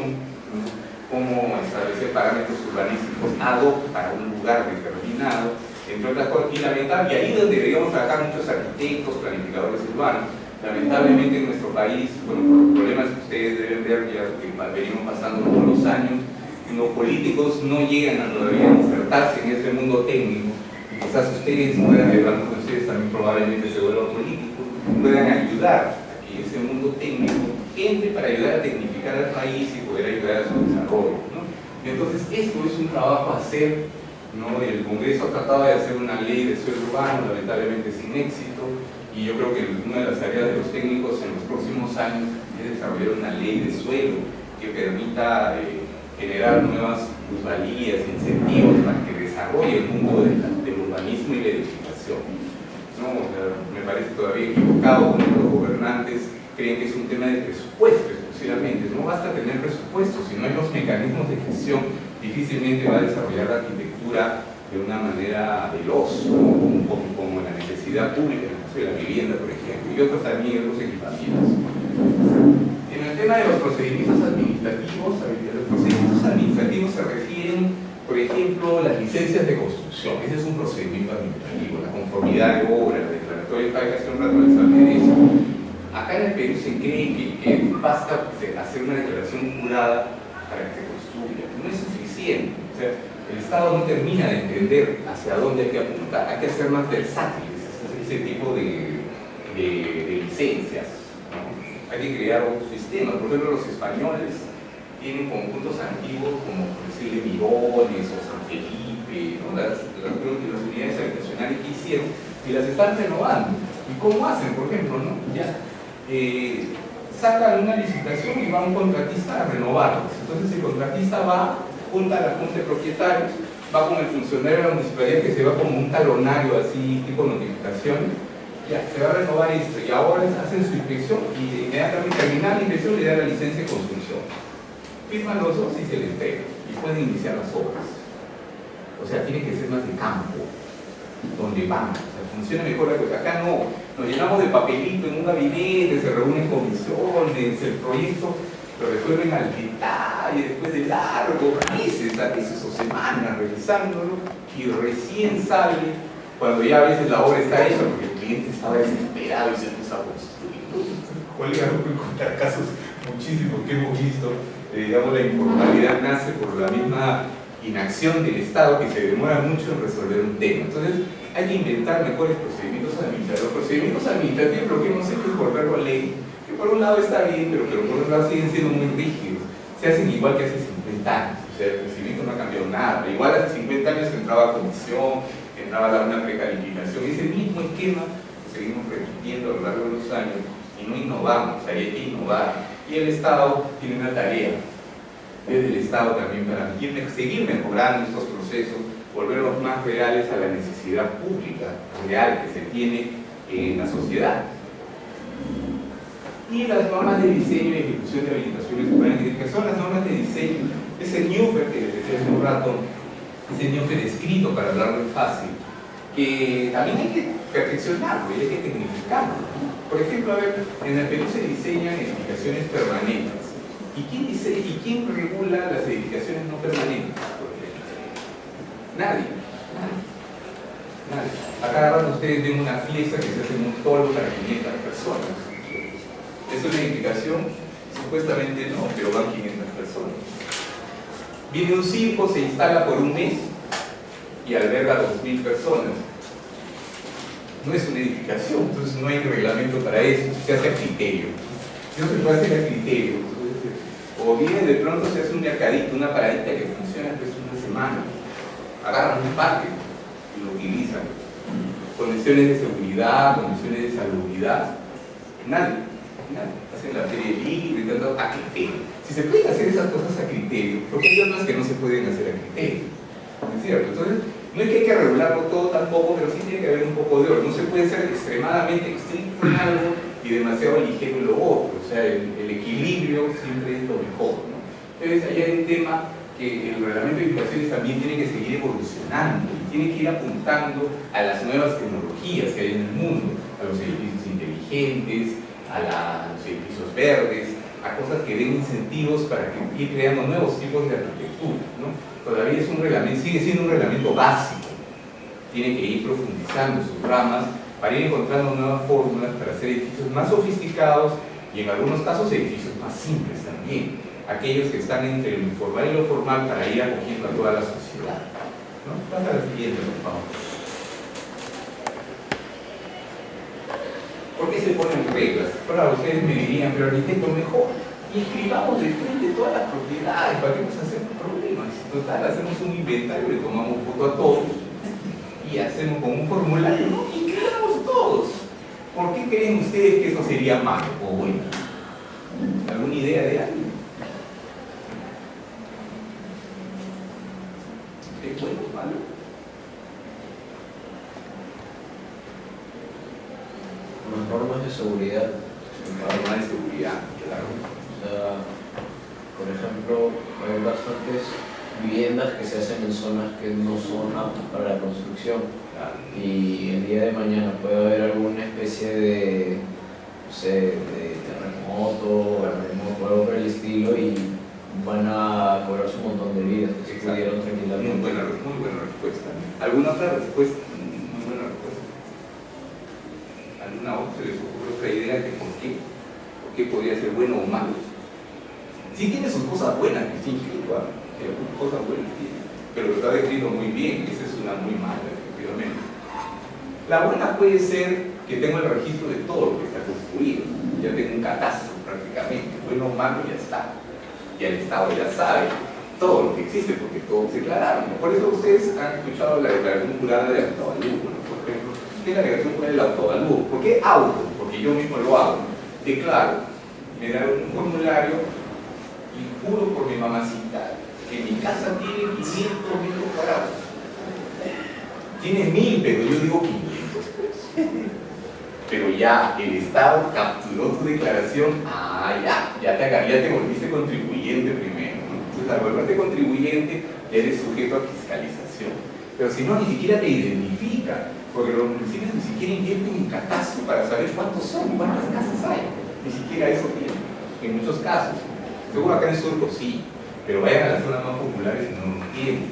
¿no? Cómo establecer parámetros urbanísticos ad hoc para un lugar determinado, entre otras cosas. Y lamentable, y ahí donde deberíamos trabajar muchos arquitectos, planificadores urbanos. Lamentablemente en nuestro país, bueno, por los problemas que ustedes deben ver ya que venimos pasando todos los años, los políticos no llegan a todavía insertarse en ese mundo técnico. Y quizás ustedes puedan, hablando con ustedes también probablemente se vuelvan políticos, puedan ayudar a que ese mundo técnico entre para ayudar a tecnificar al país y poder ayudar a su desarrollo, ¿no? Entonces esto es un trabajo a hacer, ¿no? El Congreso ha tratado de hacer una ley de suelo urbano, lamentablemente sin éxito, y yo creo que una de las tareas de los técnicos en los próximos años es desarrollar una ley de suelo que permita generar nuevas plusvalías, incentivos para que desarrolle el mundo del urbanismo y la edificación, ¿no? Me parece todavía equivocado cuando los gobernantes creen que es un tema de presupuesto exclusivamente. No basta tener presupuesto, si no hay los mecanismos de gestión, difícilmente va a desarrollar la arquitectura de una manera veloz, ¿no? como la necesidad pública, en el caso de la vivienda, por ejemplo, y otros también, otros equipamientos. En el tema de los procedimientos administrativos se refieren, por ejemplo, las licencias de construcción. Ese es un procedimiento administrativo, la conformidad de obra, la declaratoria de fabricación ratolizable de derecho. Acá en el Perú se cree que basta hacer una declaración jurada para que se construya. No es suficiente. O sea, el Estado no termina de entender hacia dónde hay que apuntar. Hay que hacer más versátiles ese tipo de licencias, ¿no? Hay que crear otros sistemas. Por ejemplo, los españoles tienen conjuntos antiguos como, por decirle, Mirones o San Felipe, ¿no? las unidades habitacionales que hicieron y las están renovando. ¿Y cómo hacen? Por ejemplo, ¿no? Sacan una licitación y va un contratista a renovarlos. Entonces el contratista va, junta a la junta de propietarios, va con el funcionario de la municipalidad que se va como un talonario así, tipo notificación, ya, se va a renovar esto, y ahora hacen su inspección y inmediatamente terminada la inspección le da la licencia de construcción. Firman los dos y se les entrega y pueden iniciar las obras. O sea, tiene que ser más de campo, donde vamos, o sea, funciona mejor la cosa. Acá no, nos llenamos de papelito en un gabinete, se reúnen comisiones, el proyecto lo resuelven al detalle, después de largo, meses, a veces o semanas revisándolo, y recién sale, cuando ya a veces la obra está hecha, porque el cliente estaba desesperado y se puso a construir. Colega, no puedo contar casos muchísimos que hemos visto. Digamos, la informalidad nace por la misma inacción del Estado, que se demora mucho en resolver un tema. Entonces hay que inventar mejores procedimientos administrativos. Los procedimientos administrativos lo que hemos hecho es volverlo a ley, que por un lado está bien, pero por otro lado siguen siendo muy rígidos. Se hacen igual que hace 50 años, o sea, el procedimiento no ha cambiado nada. Igual hace 50 años entraba a comisión, entraba a dar una precalificación, ese mismo esquema lo seguimos repitiendo a lo largo de los años y no innovamos. Ahí hay que innovar. Y el Estado tiene una tarea, desde el Estado también, para seguir mejorando estos procesos, volverlos más reales a la necesidad pública real que se tiene en la sociedad. Y las normas de diseño y ejecución de habilitaciones urbanas, que son las normas de diseño, ese NUFER que les decía hace un rato, ese NUFER escrito para hablarlo fácil, que también hay que perfeccionarlo y hay que tecnificarlo. Por ejemplo, a ver, en el Perú se diseñan edificaciones permanentes. ¿Y quién regula las edificaciones no permanentes? Nadie. A cada rato ustedes ven una fiesta que se hace en un toldo para 500 personas. Es una edificación, supuestamente no, pero van 500 personas. Viene un circo, se instala por un mes y alberga 2.000 personas. No es una edificación, entonces no hay reglamento para eso, se hace a criterio. No se puede hacer a criterio. O viene de pronto, se hace un mercadito, una paradita que funciona pues una semana. Agarran un parque y lo utilizan. Condiciones de seguridad, condiciones de salubridad. Nadie. Hacen la feria libre y tanto a criterio. Si se pueden hacer esas cosas a criterio, porque hay otras que no se pueden hacer a criterio. ¿Es cierto? Entonces, no es que hay que regularlo todo tampoco, pero sí tiene que haber un poco de orden. No se puede ser extremadamente estricto en algo y demasiado ligero en lo otro. O sea, el equilibrio siempre es lo mejor, ¿no? Entonces, ahí hay un tema que el reglamento de edificaciones también tiene que seguir evolucionando y tiene que ir apuntando a las nuevas tecnologías que hay en el mundo, a los edificios inteligentes, a los edificios verdes, a cosas que den incentivos para que ir creando nuevos tipos de arquitectura, ¿no? Todavía es un reglamento, sigue siendo un reglamento básico, tiene que ir profundizando sus ramas para ir encontrando nuevas fórmulas para hacer edificios más sofisticados y en algunos casos edificios más simples también, aquellos que están entre lo informal y lo formal para ir acogiendo a toda la sociedad, ¿no? Pasa a la siguiente, por favor. ¿Por qué se ponen reglas? Claro, ustedes me dirían, pero arquitecto mejor. Y escribamos de frente todas las propiedades, ¿para qué nos hacemos problemas? Total, hacemos un inventario, le tomamos foto a todos y hacemos como un formulario, ¿no? Y creamos todos. ¿Por qué creen ustedes que eso sería malo o bueno? ¿Alguna idea de alguien? ¿Es bueno o malo? Las normas de seguridad. Normas de seguridad, claro. O sea, por ejemplo, hay bastantes viviendas que se hacen en zonas que no son aptas para la construcción. Claro. Y el día de mañana puede haber alguna especie de, no sé, de terremoto, algo por el estilo, y van a cobrarse un montón de vidas que se pudieron tranquilamente. Muy buena respuesta. ¿Alguna otra respuesta? Muy buena respuesta. ¿Alguna otra? ¿Se les ocurre otra idea de por qué podría ser bueno o malo? Sí tiene sus cosas buenas, sí, igual, tiene sus cosas buenas, sí, pero lo está descrito muy bien, esa es una muy mala, efectivamente. La buena puede ser que tengo el registro de todo lo que está construido, ya tengo un catastro prácticamente, bueno o malo ya está, y el Estado ya sabe todo lo que existe porque todos declararon. Por eso ustedes han escuchado la declaración jurada de autoavalúo, ¿no? Por ejemplo, ¿qué es la declaración jurada del autoavalúo? ¿Por qué auto? Porque yo mismo lo hago, declaro, me dan un formulario y juro por mi mamacita que mi casa tiene 500 metros cuadrados. Tiene 1000, pero yo digo 500. Pero ya el Estado capturó tu declaración. Ya te volviste contribuyente primero, ¿no? Entonces, al volverte contribuyente, ya eres sujeto a fiscalización. Pero si no, ni siquiera te identifica, porque los municipios ni siquiera invierten en catastro para saber cuántos son y cuántas casas hay. Ni siquiera eso tienen, en muchos casos. Seguro acá en Surco sí, pero vayan a las zonas más populares y no lo tienen.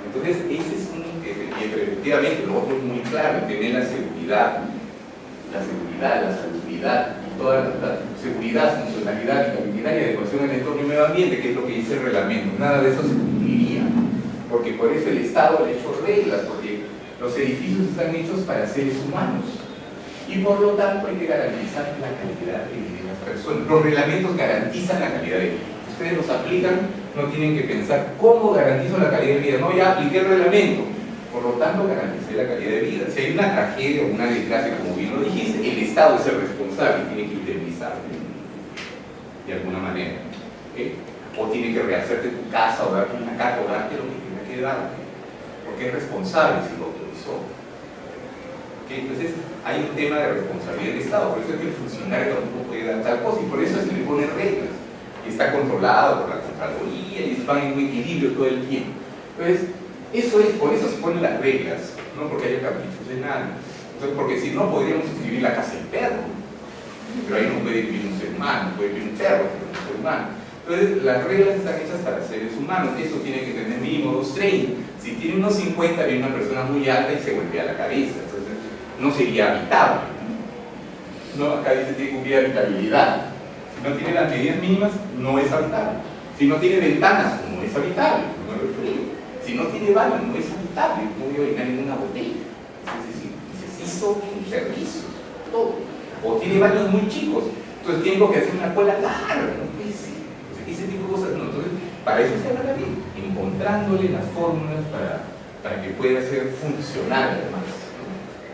Entonces, ese es y efectivamente, lo otro es muy claro, tener la seguridad, la salubridad, toda la seguridad, funcionalidad, habitabilidad y adecuación al entorno y medio ambiente, que es lo que dice el reglamento. Nada de eso se cumpliría, porque por eso el Estado ha hecho reglas, porque los edificios están hechos para seres humanos. Y por lo tanto hay que garantizar la calidad de vida de las personas. Los reglamentos garantizan la calidad de vida. Ustedes los aplican, no tienen que pensar cómo garantizo la calidad de vida. No, ya apliqué el reglamento. Por lo tanto, garanticé la calidad de vida. Si hay una tragedia o una desgracia, como bien lo dijiste, el Estado es el responsable y tiene que indemnizar. de alguna manera. ¿Okay? O tiene que rehacerte tu casa o darte una carta o darte lo que tenga que darte, porque es responsable si lo autorizó. ¿Okay? Entonces hay un tema de responsabilidad del Estado, por eso es que el funcionario tampoco puede dar tal cosa y por eso se le ponen reglas y está controlado por la Contraloría y van en un equilibrio todo el tiempo. Entonces, eso es, por eso se ponen las reglas, no porque haya caprichos de nadie. Entonces, porque si no podríamos escribir la casa del perro, pero ahí no puede vivir un ser humano, puede vivir un perro, pero un ser humano. Entonces, las reglas están hechas para seres humanos, eso tiene que tener mínimo 2,30. Si tiene unos 50, viene una persona muy alta y se golpea la cabeza, entonces no sería habitable. No, acá dice que tiene que cumplir habitabilidad. Si no tiene las medidas mínimas, no es habitable. Si no tiene ventanas, no es habitable, no es frío. Si no tiene baño, no es habitable, no voy a orinar en una botella. Necesito un servicio, todo. O tiene baños muy chicos, entonces tengo que hacer una cola larga, ¿no? Ese tipo de cosas, no. Entonces, para eso se habla la ley, encontrándole las fórmulas para que pueda ser funcional, además.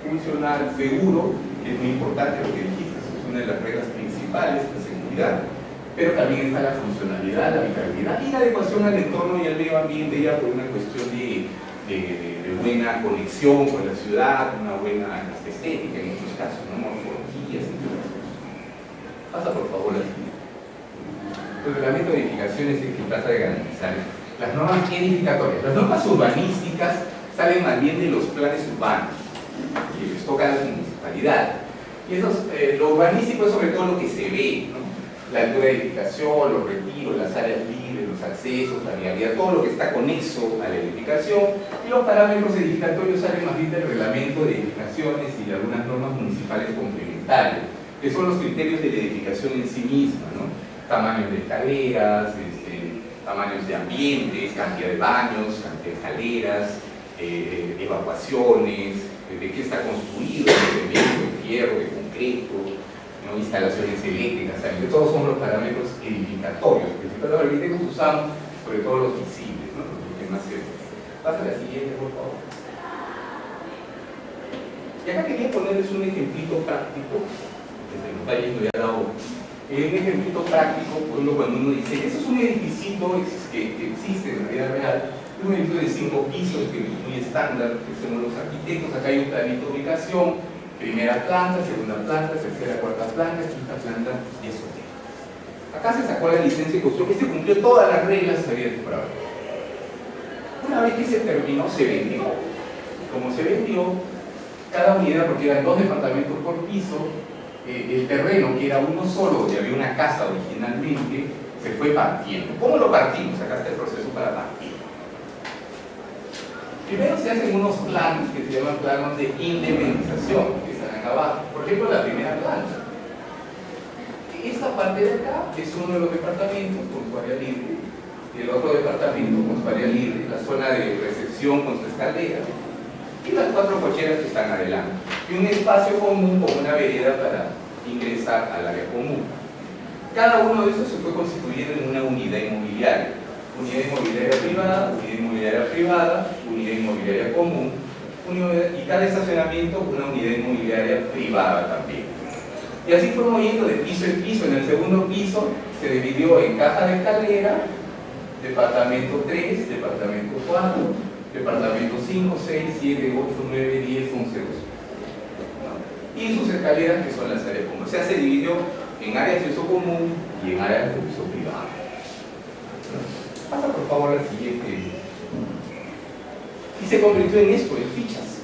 Funcional, seguro, que es muy importante lo que dijiste, es una de las reglas principales, la seguridad, pero también está la funcionalidad, la habitabilidad y la adecuación al entorno y al medio ambiente, ya por una cuestión de buena conexión con la ciudad, una buena estética en muchos casos, ¿no? Morfologías, pasa por favor la siguiente. El reglamento de edificaciones es el que trata de garantizar las normas edificatorias. Las normas urbanísticas salen más bien de los planes urbanos, que les toca a la municipalidad. Y esos, lo urbanístico es sobre todo lo que se ve, ¿no? La altura de edificación, los retiros, las áreas libres, los accesos, la vialidad, todo lo que está conexo a la edificación. Y los parámetros edificatorios salen más bien del reglamento de edificaciones y de algunas normas municipales complementarias, que son los criterios de la edificación en sí misma, ¿no? Tamaños de escaleras, tamaños de ambientes, cantidad de baños, cantidad de escaleras, evacuaciones, de qué está construido, de cemento, de fierro, de concreto, ¿no? Instalaciones eléctricas, ¿sabes? Todos son los parámetros edificatorios. Pero los arquitectos usamos sobre todo los visibles, ¿no? Los que más se ven. Pasa a la siguiente, por favor. Y acá quería ponerles un ejemplito práctico, que se nos está yendo ya la hora. Un ejemplito práctico, por ejemplo, cuando uno dice, eso es un edificio que existe en la vida real, es un edificio de 5 pisos, que es muy estándar, que son los arquitectos. Acá hay un planito de ubicación, primera planta, segunda planta, tercera, cuarta planta, quinta planta, y eso. Acá se sacó la licencia de construcción, se cumplió todas las reglas sabidas por haber. Una vez que se terminó, se vendió. Como se vendió, cada unidad, porque eran 2 departamentos por piso, el terreno, que era uno solo, donde había una casa originalmente, se fue partiendo. ¿Cómo lo partimos? Acá está el proceso para partir. Primero se hacen unos planos que se llaman planos de indemnización, que están acá abajo. Por ejemplo, la primera planta. Esta parte de acá es uno de los departamentos con su área libre, y el otro departamento con su área libre, la zona de recepción con su escalera, y las 4 cocheras que están adelante. Y un espacio común con una vereda para ingresar al área común. Cada uno de esos se fue constituyendo en una unidad inmobiliaria. Unidad inmobiliaria privada, unidad inmobiliaria privada, unidad inmobiliaria común, y cada estacionamiento una unidad inmobiliaria privada también. Y así fuimos yendo de piso en piso. En el segundo piso se dividió en caja de escalera, departamento 3, departamento 4, departamento 5, 6, 7, 8, 9, 10, 11, 12. Y sus escaleras, que son las áreas comunes. O sea, se dividió en áreas de uso común y en áreas de uso privado. Pasa por favor al siguiente. Y se convirtió en esto, en fichas.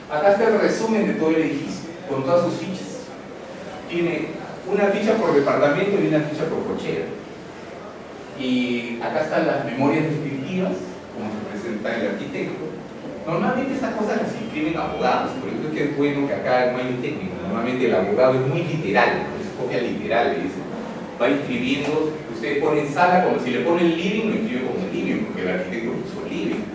Acá está el resumen de todo el edificio, con todas sus fichas. Tiene una ficha por departamento y una ficha por cochera. Y acá están las memorias descriptivas, como se presenta el arquitecto. Normalmente estas cosas las imprimen abogados, por eso es que es bueno que acá no hay un técnico. Normalmente el abogado es muy literal, es copia literal, le dice. Va escribiendo, usted pone en sala, como si le pone el living, lo escribe como living, porque el arquitecto puso living.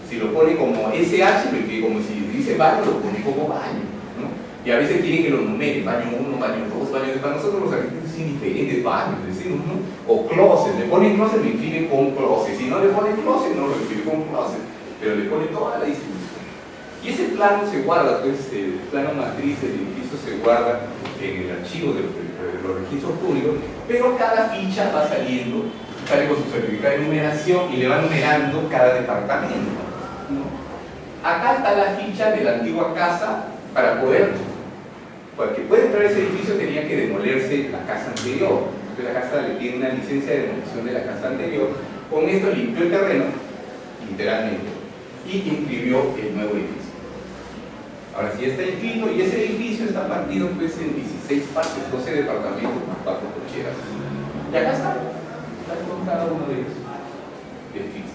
Si lo pone como SH, lo escribe como si dice baño, lo pone como baño, ¿no? Y a veces quiere que lo numere, baño 1, baño 2, baño 3. Para nosotros los arquitectos son diferentes baños, decimos, ¿no? O closet, le pone closet, lo escribe con closet. Si no le pone closet, no lo escribe con closet, pero le pone toda la distribución. Y ese plano se guarda, pues el plano matriz del edificio se guarda en el archivo de los registros públicos, pero cada ficha va saliendo, sale con su certificado de numeración y le va numerando cada departamento, ¿no? Acá está la ficha de la antigua casa para poder entrar a ese edificio tenía que demolerse la casa anterior. Entonces la casa le tiene una licencia de demolición de la casa anterior. Con esto limpió el terreno, literalmente, y inscribió el nuevo edificio. Ahora sí está inscrito y ese edificio está partido pues en 16 partes, 12 departamentos más 4 cocheras. Y acá está con cada uno de ellos edificios.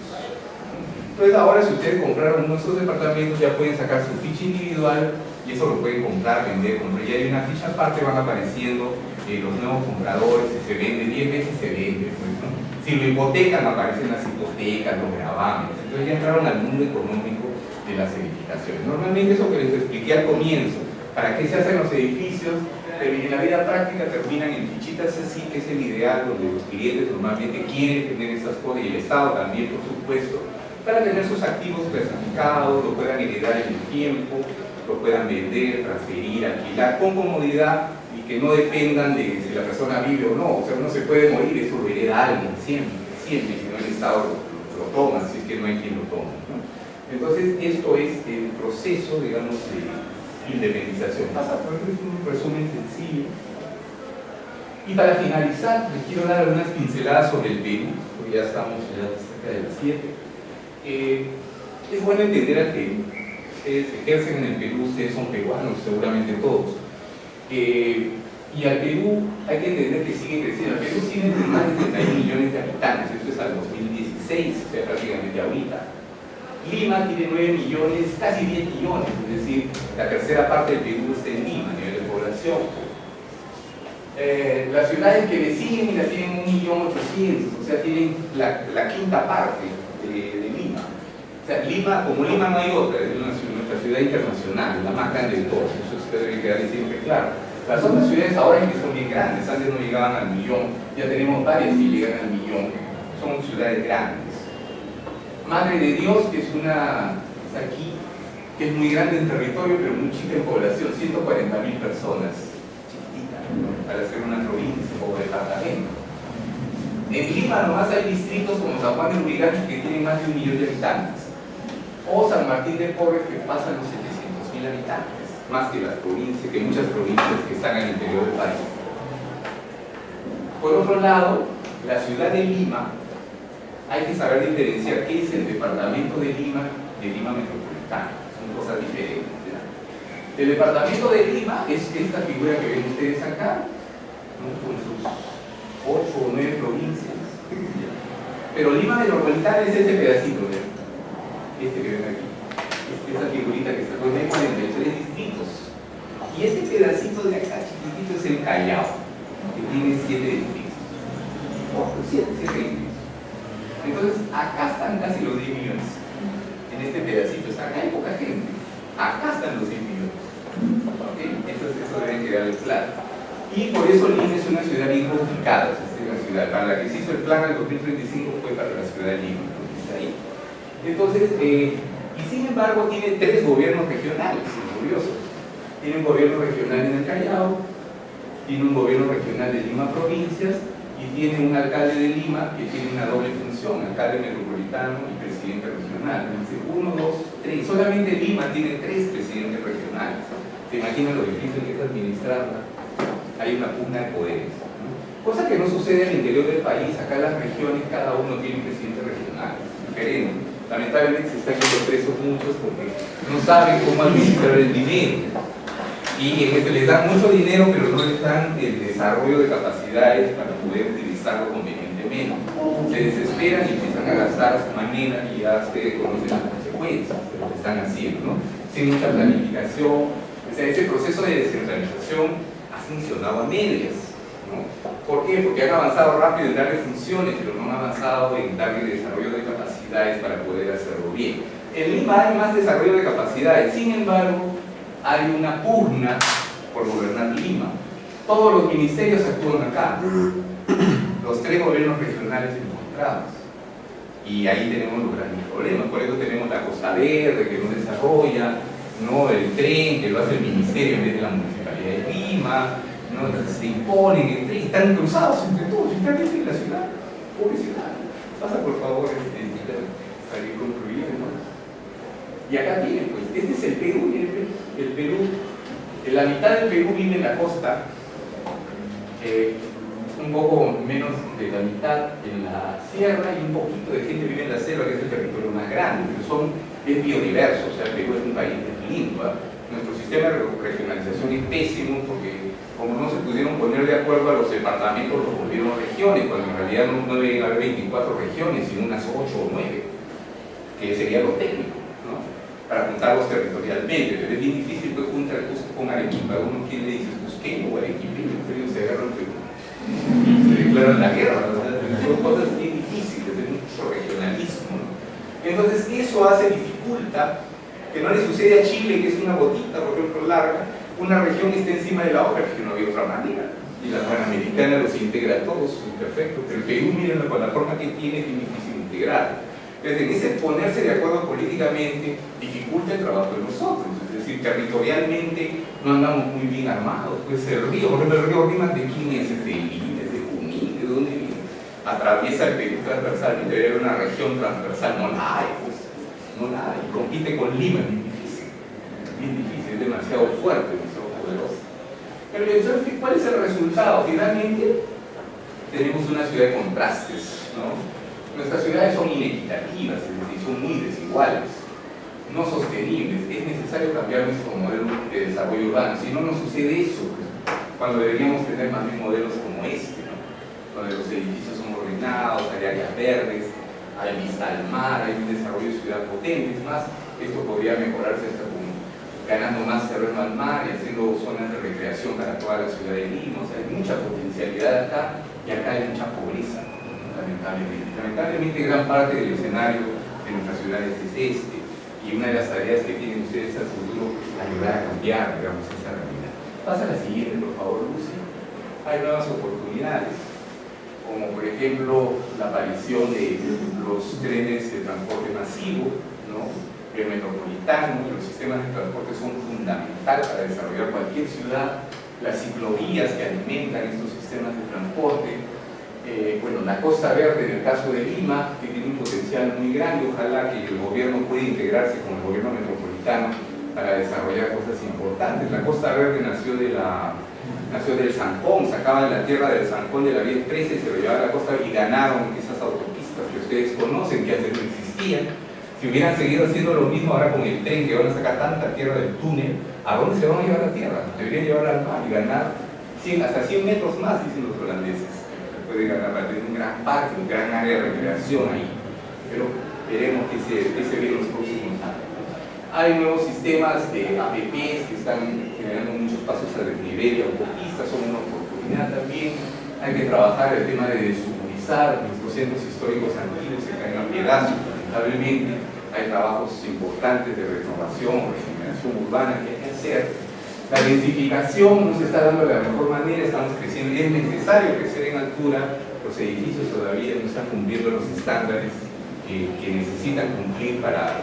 Entonces ahora si ustedes compraron uno de esos departamentos ya pueden sacar su ficha individual y eso lo pueden comprar, vender, comprar. Ya hay una ficha aparte, van apareciendo los nuevos compradores, si se vende 10 veces se vende, pues, ¿no? Si lo hipotecan aparecen las hipotecas, los gravames. Entonces ya entraron al mundo económico de las edificaciones. Normalmente eso que les expliqué al comienzo, para qué se hacen los edificios, en la vida práctica terminan en fichitas así, que es el ideal donde los clientes normalmente quieren tener estas cosas y el Estado también, por supuesto, para tener sus activos clasificados, lo puedan heredar en el tiempo, lo puedan vender, transferir, alquilar con comodidad y que no dependan de si la persona vive o no. O sea, uno se puede morir, eso lo hereda alguien siempre, si no el Estado lo toma, si es que no hay quien lo tome, ¿no? Entonces, esto es el proceso, digamos, de independización. Pasa por un resumen sencillo. Y para finalizar, les quiero dar algunas pinceladas sobre el Perú, porque ya estamos cerca de las 7. Es bueno entender a que ustedes ejercen en el Perú, ustedes son peruanos, seguramente todos. Y al Perú hay que entender que sigue creciendo. El Perú tiene más de 31 millones de habitantes, esto es al 2016, o sea, prácticamente ahorita. Lima tiene 9 millones, casi 10 millones, es decir, la tercera parte del Perú está en Lima a nivel de población. Las ciudades que le siguen la tienen 1.800.000, o sea, tienen la quinta parte de Lima. O sea, Lima, como Lima no hay otra, es nuestra ciudad internacional, la más grande de todas, eso se debe quedar siempre claro. Las otras ciudades ahora que son bien grandes, antes no llegaban al millón, ya tenemos varias que llegan al millón, son ciudades grandes. Madre de Dios, que es aquí, que es muy grande en territorio, pero muy chica en población, 140.000 personas, chiquitita, ¿no? Para ser una provincia o departamento. En Lima nomás hay distritos como San Juan de Lurigancho que tienen más de 1 millón de habitantes, o San Martín de Porres que pasan los 700.000 habitantes, más que las provincias, que muchas provincias que están al interior del país. Por otro lado, la ciudad de Lima, hay que saber diferenciar qué es el departamento de Lima metropolitana, son cosas diferentes, ¿verdad? El departamento de Lima es esta figura que ven ustedes acá, ¿no? Con sus 8 o 9 provincias, pero Lima metropolitana es este pedacito, ¿verdad? Este que ven aquí, esa figurita que está con 43 distritos, y este pedacito de acá chiquitito es el Callao, que tiene 7 distritos, 7 distritos. Entonces, acá están casi los 10 millones. En este pedacito acá hay poca gente. Acá están los 10 millones. ¿Okay? Entonces, eso debe quedar claro. Y por eso Lima es una ciudad bien complicada. Es una ciudad para la que se hizo el plan del 2035 fue para la ciudad de Lima, porque está ahí. Entonces, y sin embargo, tiene 3 gobiernos regionales, es curioso. Tiene un gobierno regional en el Callao, tiene un gobierno regional de Lima Provincias, y tiene un alcalde de Lima que tiene una doble función, alcalde metropolitano y presidente regional. Es decir, 1, 2, 3. Solamente Lima tiene 3 presidentes regionales. ¿Se imaginan lo difícil que es administrarla? Hay una pugna de poderes, ¿no? Cosa que no sucede al interior del país. Acá en las regiones cada uno tiene un presidente regional, diferente. Lamentablemente se están yendo presos muchos porque no saben cómo administrar el dinero. Y les dan mucho dinero, pero no les dan el desarrollo de capacidades para poder utilizarlo convenientemente. Se desesperan y empiezan a gastar a su manera y ya ustedes conocen las consecuencias de lo que están haciendo, ¿no? Sin mucha planificación. O sea, ese proceso de descentralización ha funcionado a medias, ¿no? ¿Por qué? Porque han avanzado rápido en darle funciones, pero no han avanzado en darle desarrollo de capacidades para poder hacerlo bien. En Lima hay más desarrollo de capacidades, sin embargo, hay una pugna por gobernar Lima. Todos los ministerios actúan acá, los 3 gobiernos regionales encontrados, y ahí tenemos los grandes problemas. Por eso tenemos la Costa Verde que no desarrolla, ¿no? El tren que lo hace el ministerio en vez de la Municipalidad de Lima, ¿no? Entonces se imponen entre, están cruzados entre todos, finalmente en la ciudad, pobre ciudad. Pasa por favor, para ir concluyendo. Y acá tienen, pues, este es el Perú, miren, el Perú, la mitad del Perú vive en la costa, un poco menos de la mitad en la sierra y un poquito de gente vive en la selva, que es el territorio más grande, pero es biodiverso, o sea, el Perú es un país lindo. Nuestro sistema de regionalización es pésimo porque como no se pudieron poner de acuerdo a los departamentos, los volvieron regiones, cuando en realidad no deben haber 24 regiones, sino unas 8 o 9, que sería lo técnico, ¿no? Para juntarlos territorialmente, pero es bien difícil pues, juntar el Cusco con Arequipa. Uno, ¿quién le dice cusqueño o arequipeño? Se agarran se declaran la guerra, ¿no? Son cosas bien difíciles, es mucho regionalismo, ¿no? Entonces eso dificulta que no le sucede a Chile, que es una gotita, por ejemplo, larga, una región está encima de la otra, porque no había otra manera. Y la Panamericana los integra a todos, perfecto. Pero el Perú, miren la forma que tiene, es bien difícil integrar. Entonces, en ese ponerse de acuerdo políticamente dificulta el trabajo de nosotros. Es decir, territorialmente no andamos muy bien armados. Pues el río, por ejemplo, el río Rimas, ¿de quién es? ¿De Lima? ¿De Junín? ¿De dónde viene? Atraviesa el Perú transversalmente, debe haber una región transversal, no la hay, pues. No la hay. Compite con Lima, es bien difícil, es demasiado fuerte, demasiado poderoso. Pero entonces, ¿cuál es el resultado? Finalmente, tenemos una ciudad de contrastes, ¿no? Nuestras ciudades son inequitativas, es decir, son muy desiguales, no sostenibles. Es necesario cambiar nuestro modelo de desarrollo urbano, si no nos sucede eso, pues, cuando deberíamos tener más bien modelos como este, ¿no? Donde los edificios son ordenados, hay áreas verdes, hay vista al mar, hay un desarrollo de ciudad potente. Es más, esto podría mejorarse hasta con ganando más terreno al mar y haciendo zonas de recreación para toda la ciudad de Lima. O sea, hay mucha potencialidad acá y acá hay mucha pobreza, lamentablemente. Lamentablemente gran parte del escenario de nuestras ciudades es este, y una de las tareas que tienen ustedes al futuro es ayudar a cambiar, digamos, esa realidad. Pasa a la siguiente, por favor, Lucy. Hay nuevas oportunidades, como por ejemplo la aparición de los trenes de transporte masivo, ¿no? El metropolitano, los sistemas de transporte son fundamentales para desarrollar cualquier ciudad, las ciclovías que alimentan estos sistemas de transporte, bueno, la Costa Verde en el caso de Lima, que tiene un potencial muy grande, ojalá que el gobierno pueda integrarse con el gobierno metropolitano para desarrollar cosas importantes. La Costa Verde nació del Zancón, sacaba de la tierra del Zancón de la vía 13, se lo llevaba a la costa y ganaron esas autopistas que ustedes conocen, que antes no existían. Si hubieran seguido haciendo lo mismo ahora con el tren, que van a sacar tanta tierra del túnel, ¿a dónde se van a llevar la tierra? Deberían llevar al mar y ganar hasta 100 metros más, dicen los holandeses. Se puede ganar para tener un gran parque, un gran área de recreación ahí. Pero veremos que se ve en los próximos años. Hay nuevos sistemas de APPs que están generando muchos pasos a desnivel y autopistas, son una oportunidad también. Hay que trabajar el tema de desutilizar nuestros centros históricos antiguos, se caen a pedazos, lamentablemente. Hay trabajos importantes de renovación, regeneración urbana que hay que hacer. La densificación no se está dando de la mejor manera, estamos creciendo y es necesario crecer en altura. Los edificios todavía no están cumpliendo los estándares que necesitan cumplir para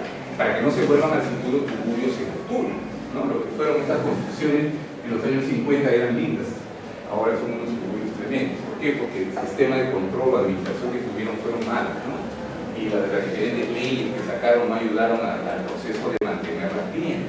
que no se vuelvan al futuro tuburios en el futuro, ¿no? Lo que fueron estas construcciones en los años 50 eran lindas, ahora son unos tuburios tremendos. ¿Por qué? Porque el sistema de control o administración que tuvieron fueron malos, ¿no? Y las diferentes leyes que sacaron no ayudaron al proceso de mantenerlas bien,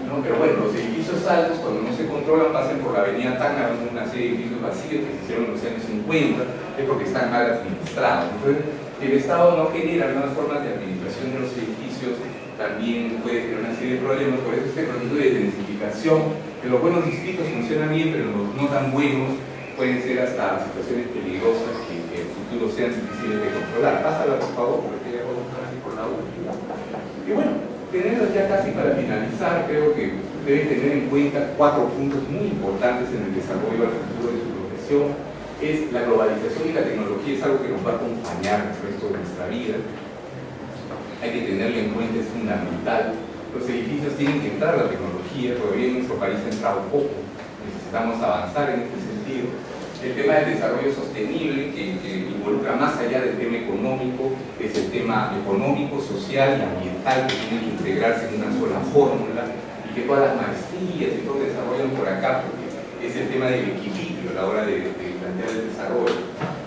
¿no? Pero bueno, los edificios altos, cuando no se controlan, pasan por la avenida Tacna, una serie de edificios vacíos que se hicieron en los años 50, es porque están mal administrados. Entonces, el Estado no genera nuevas formas de administración de los edificios, también puede tener una serie de problemas. Por eso este proceso de densificación, que los buenos distritos funcionan bien, pero los no tan buenos pueden ser hasta situaciones peligrosas que en el futuro sean difíciles de controlar. Pásala por favor, porque ya vamos casi por la última. Y bueno, teniendo ya casi para finalizar, creo que deben tener en cuenta 4 puntos muy importantes en el desarrollo al futuro de su profesión. Es la globalización y la tecnología, es algo que nos va a acompañar el resto de nuestra vida. Hay que tenerlo en cuenta, es fundamental. Los edificios tienen que entrar a la tecnología, todavía en nuestro país ha entrado poco, necesitamos avanzar en este sentido. El tema del desarrollo sostenible, que involucra más allá del tema económico, es el tema económico, social y ambiental, que tienen que integrarse en una sola fórmula, y que todas las maestrías y todo desarrollan por acá, porque es el tema del equilibrio a la hora de plantear el desarrollo.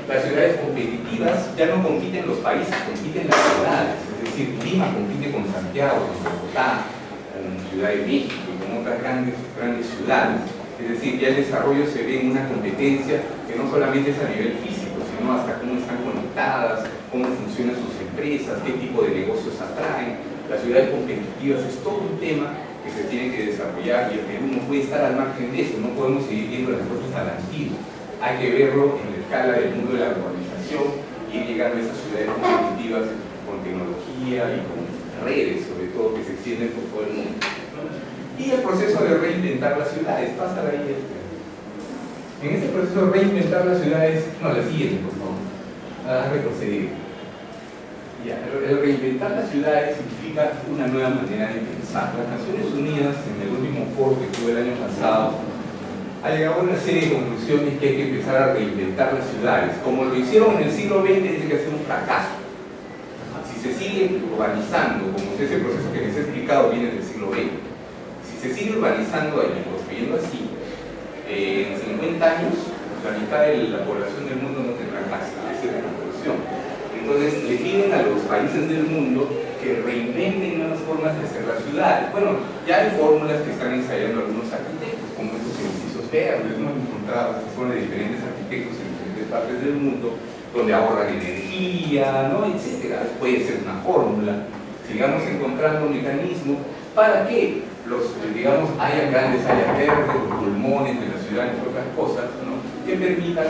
Las ciudades competitivas ya no compiten los países, compiten las ciudades. Es decir, Lima compite con Santiago, con Bogotá, con Ciudad de México y con otras grandes ciudades. Es decir, ya el desarrollo se ve en una competencia que no solamente es a nivel físico, sino hasta cómo están conectadas, cómo funcionan sus empresas, qué tipo de negocios atraen. Las ciudades competitivas es todo un tema que se tiene que desarrollar y el Perú no puede estar al margen de eso, no podemos seguir viendo las cosas a la antigua. Hay que verlo en la escala del mundo de la globalización y ir llegando a esas ciudades competitivas con tecnología y con redes, sobre todo, que se extienden por todo el mundo. Y el proceso de reinventar las ciudades, pasa ahí. En ese proceso de reinventar las ciudades, no, la siguiente, por favor, a retroceder. Ya, el reinventar las ciudades significa una nueva manera de pensar. Las Naciones Unidas, en el último foro que tuve el año pasado, ha llegado a una serie de conclusiones que hay que empezar a reinventar las ciudades. Como lo hicieron en el siglo XX, dice que ha sido un fracaso. Si se sigue urbanizando, como ese proceso que les he explicado viene del siglo XX, si se sigue urbanizando y construyendo así, en 50 años, la mitad de la población del mundo no tendrá casa. Esa es la conclusión. Entonces, le piden a los países del mundo que reinventen nuevas formas de hacer las ciudades. Bueno, ya hay fórmulas que están ensayando algunos arquitectos, como estos edificios verdes, ¿no? Encontrados que son de diferentes arquitectos en diferentes partes del mundo, donde ahorran energía, ¿no? Etcétera. Puede ser una fórmula. Sigamos encontrando mecanismos para que haya grandes áreas verdes, los pulmones de la ciudad, entre otras cosas, ¿no? Que permitan,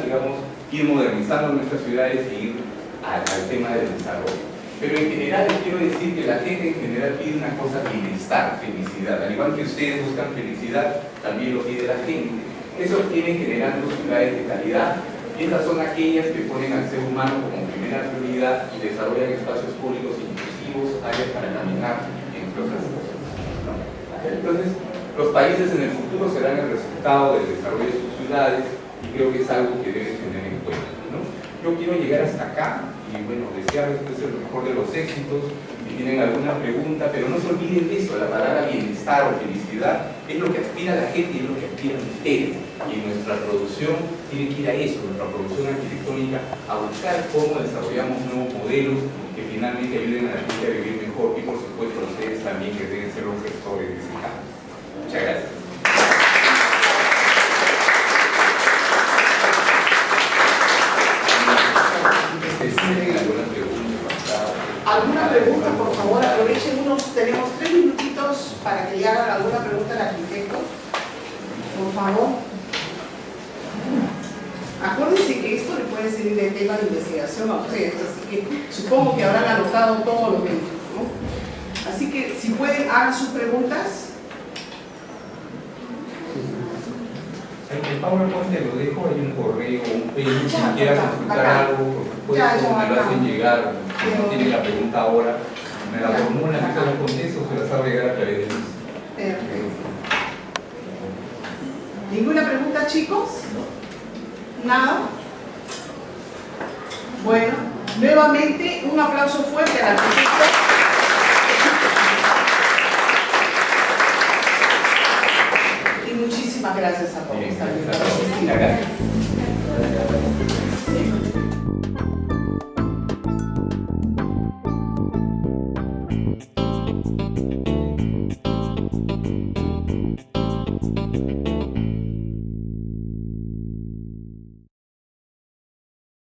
ir modernizando nuestras ciudades y ir al tema del desarrollo. Pero en general les quiero decir que la gente en general pide una cosa: bienestar, felicidad. Al igual que ustedes buscan felicidad, también lo pide la gente. Eso obtienen generando ciudades de calidad, y esas son aquellas que ponen al ser humano como primera prioridad y desarrollan espacios públicos inclusivos, áreas para caminar, entre otras cosas, ¿no? Entonces, los países en el futuro serán el resultado del desarrollo de sus ciudades, y creo que es algo que deben tener en cuenta, ¿no? Yo quiero llegar hasta acá y bueno, desearles el mejor de los éxitos. Si tienen alguna pregunta, pero no se olviden de eso: la palabra bienestar o felicidad es lo que aspira a la gente y es lo que aspiran ustedes. Y nuestra producción tiene que ir a eso, nuestra producción arquitectónica, a buscar cómo desarrollamos nuevos modelos que finalmente ayuden a la gente a vivir mejor, y por supuesto a ustedes también, que deben ser los gestores de ese campo. Muchas gracias. ¿Alguna pregunta, por favor? Aprovechen tenemos 3 minutitos para que le hagan alguna pregunta al arquitecto. Por favor. Acuérdense que esto le puede servir de tema de investigación a ustedes, así que supongo que habrán anotado todo lo que dijo, ¿no? Así que si pueden, hagan sus preguntas. El PowerPoint te lo dejo, hay un correo, un Facebook, si quieras consultar algo, por supuesto, me lo hacen llegar. Si no tiene la pregunta ahora, me la formulan, yo se la contesto, se las hago llegar a través de ellos. Perfecto. ¿Ninguna pregunta, chicos? ¿Nada? Bueno, nuevamente un aplauso fuerte al arquitecto. Y muchísimas gracias a todos. Bien, gracias a todos. Muchas gracias.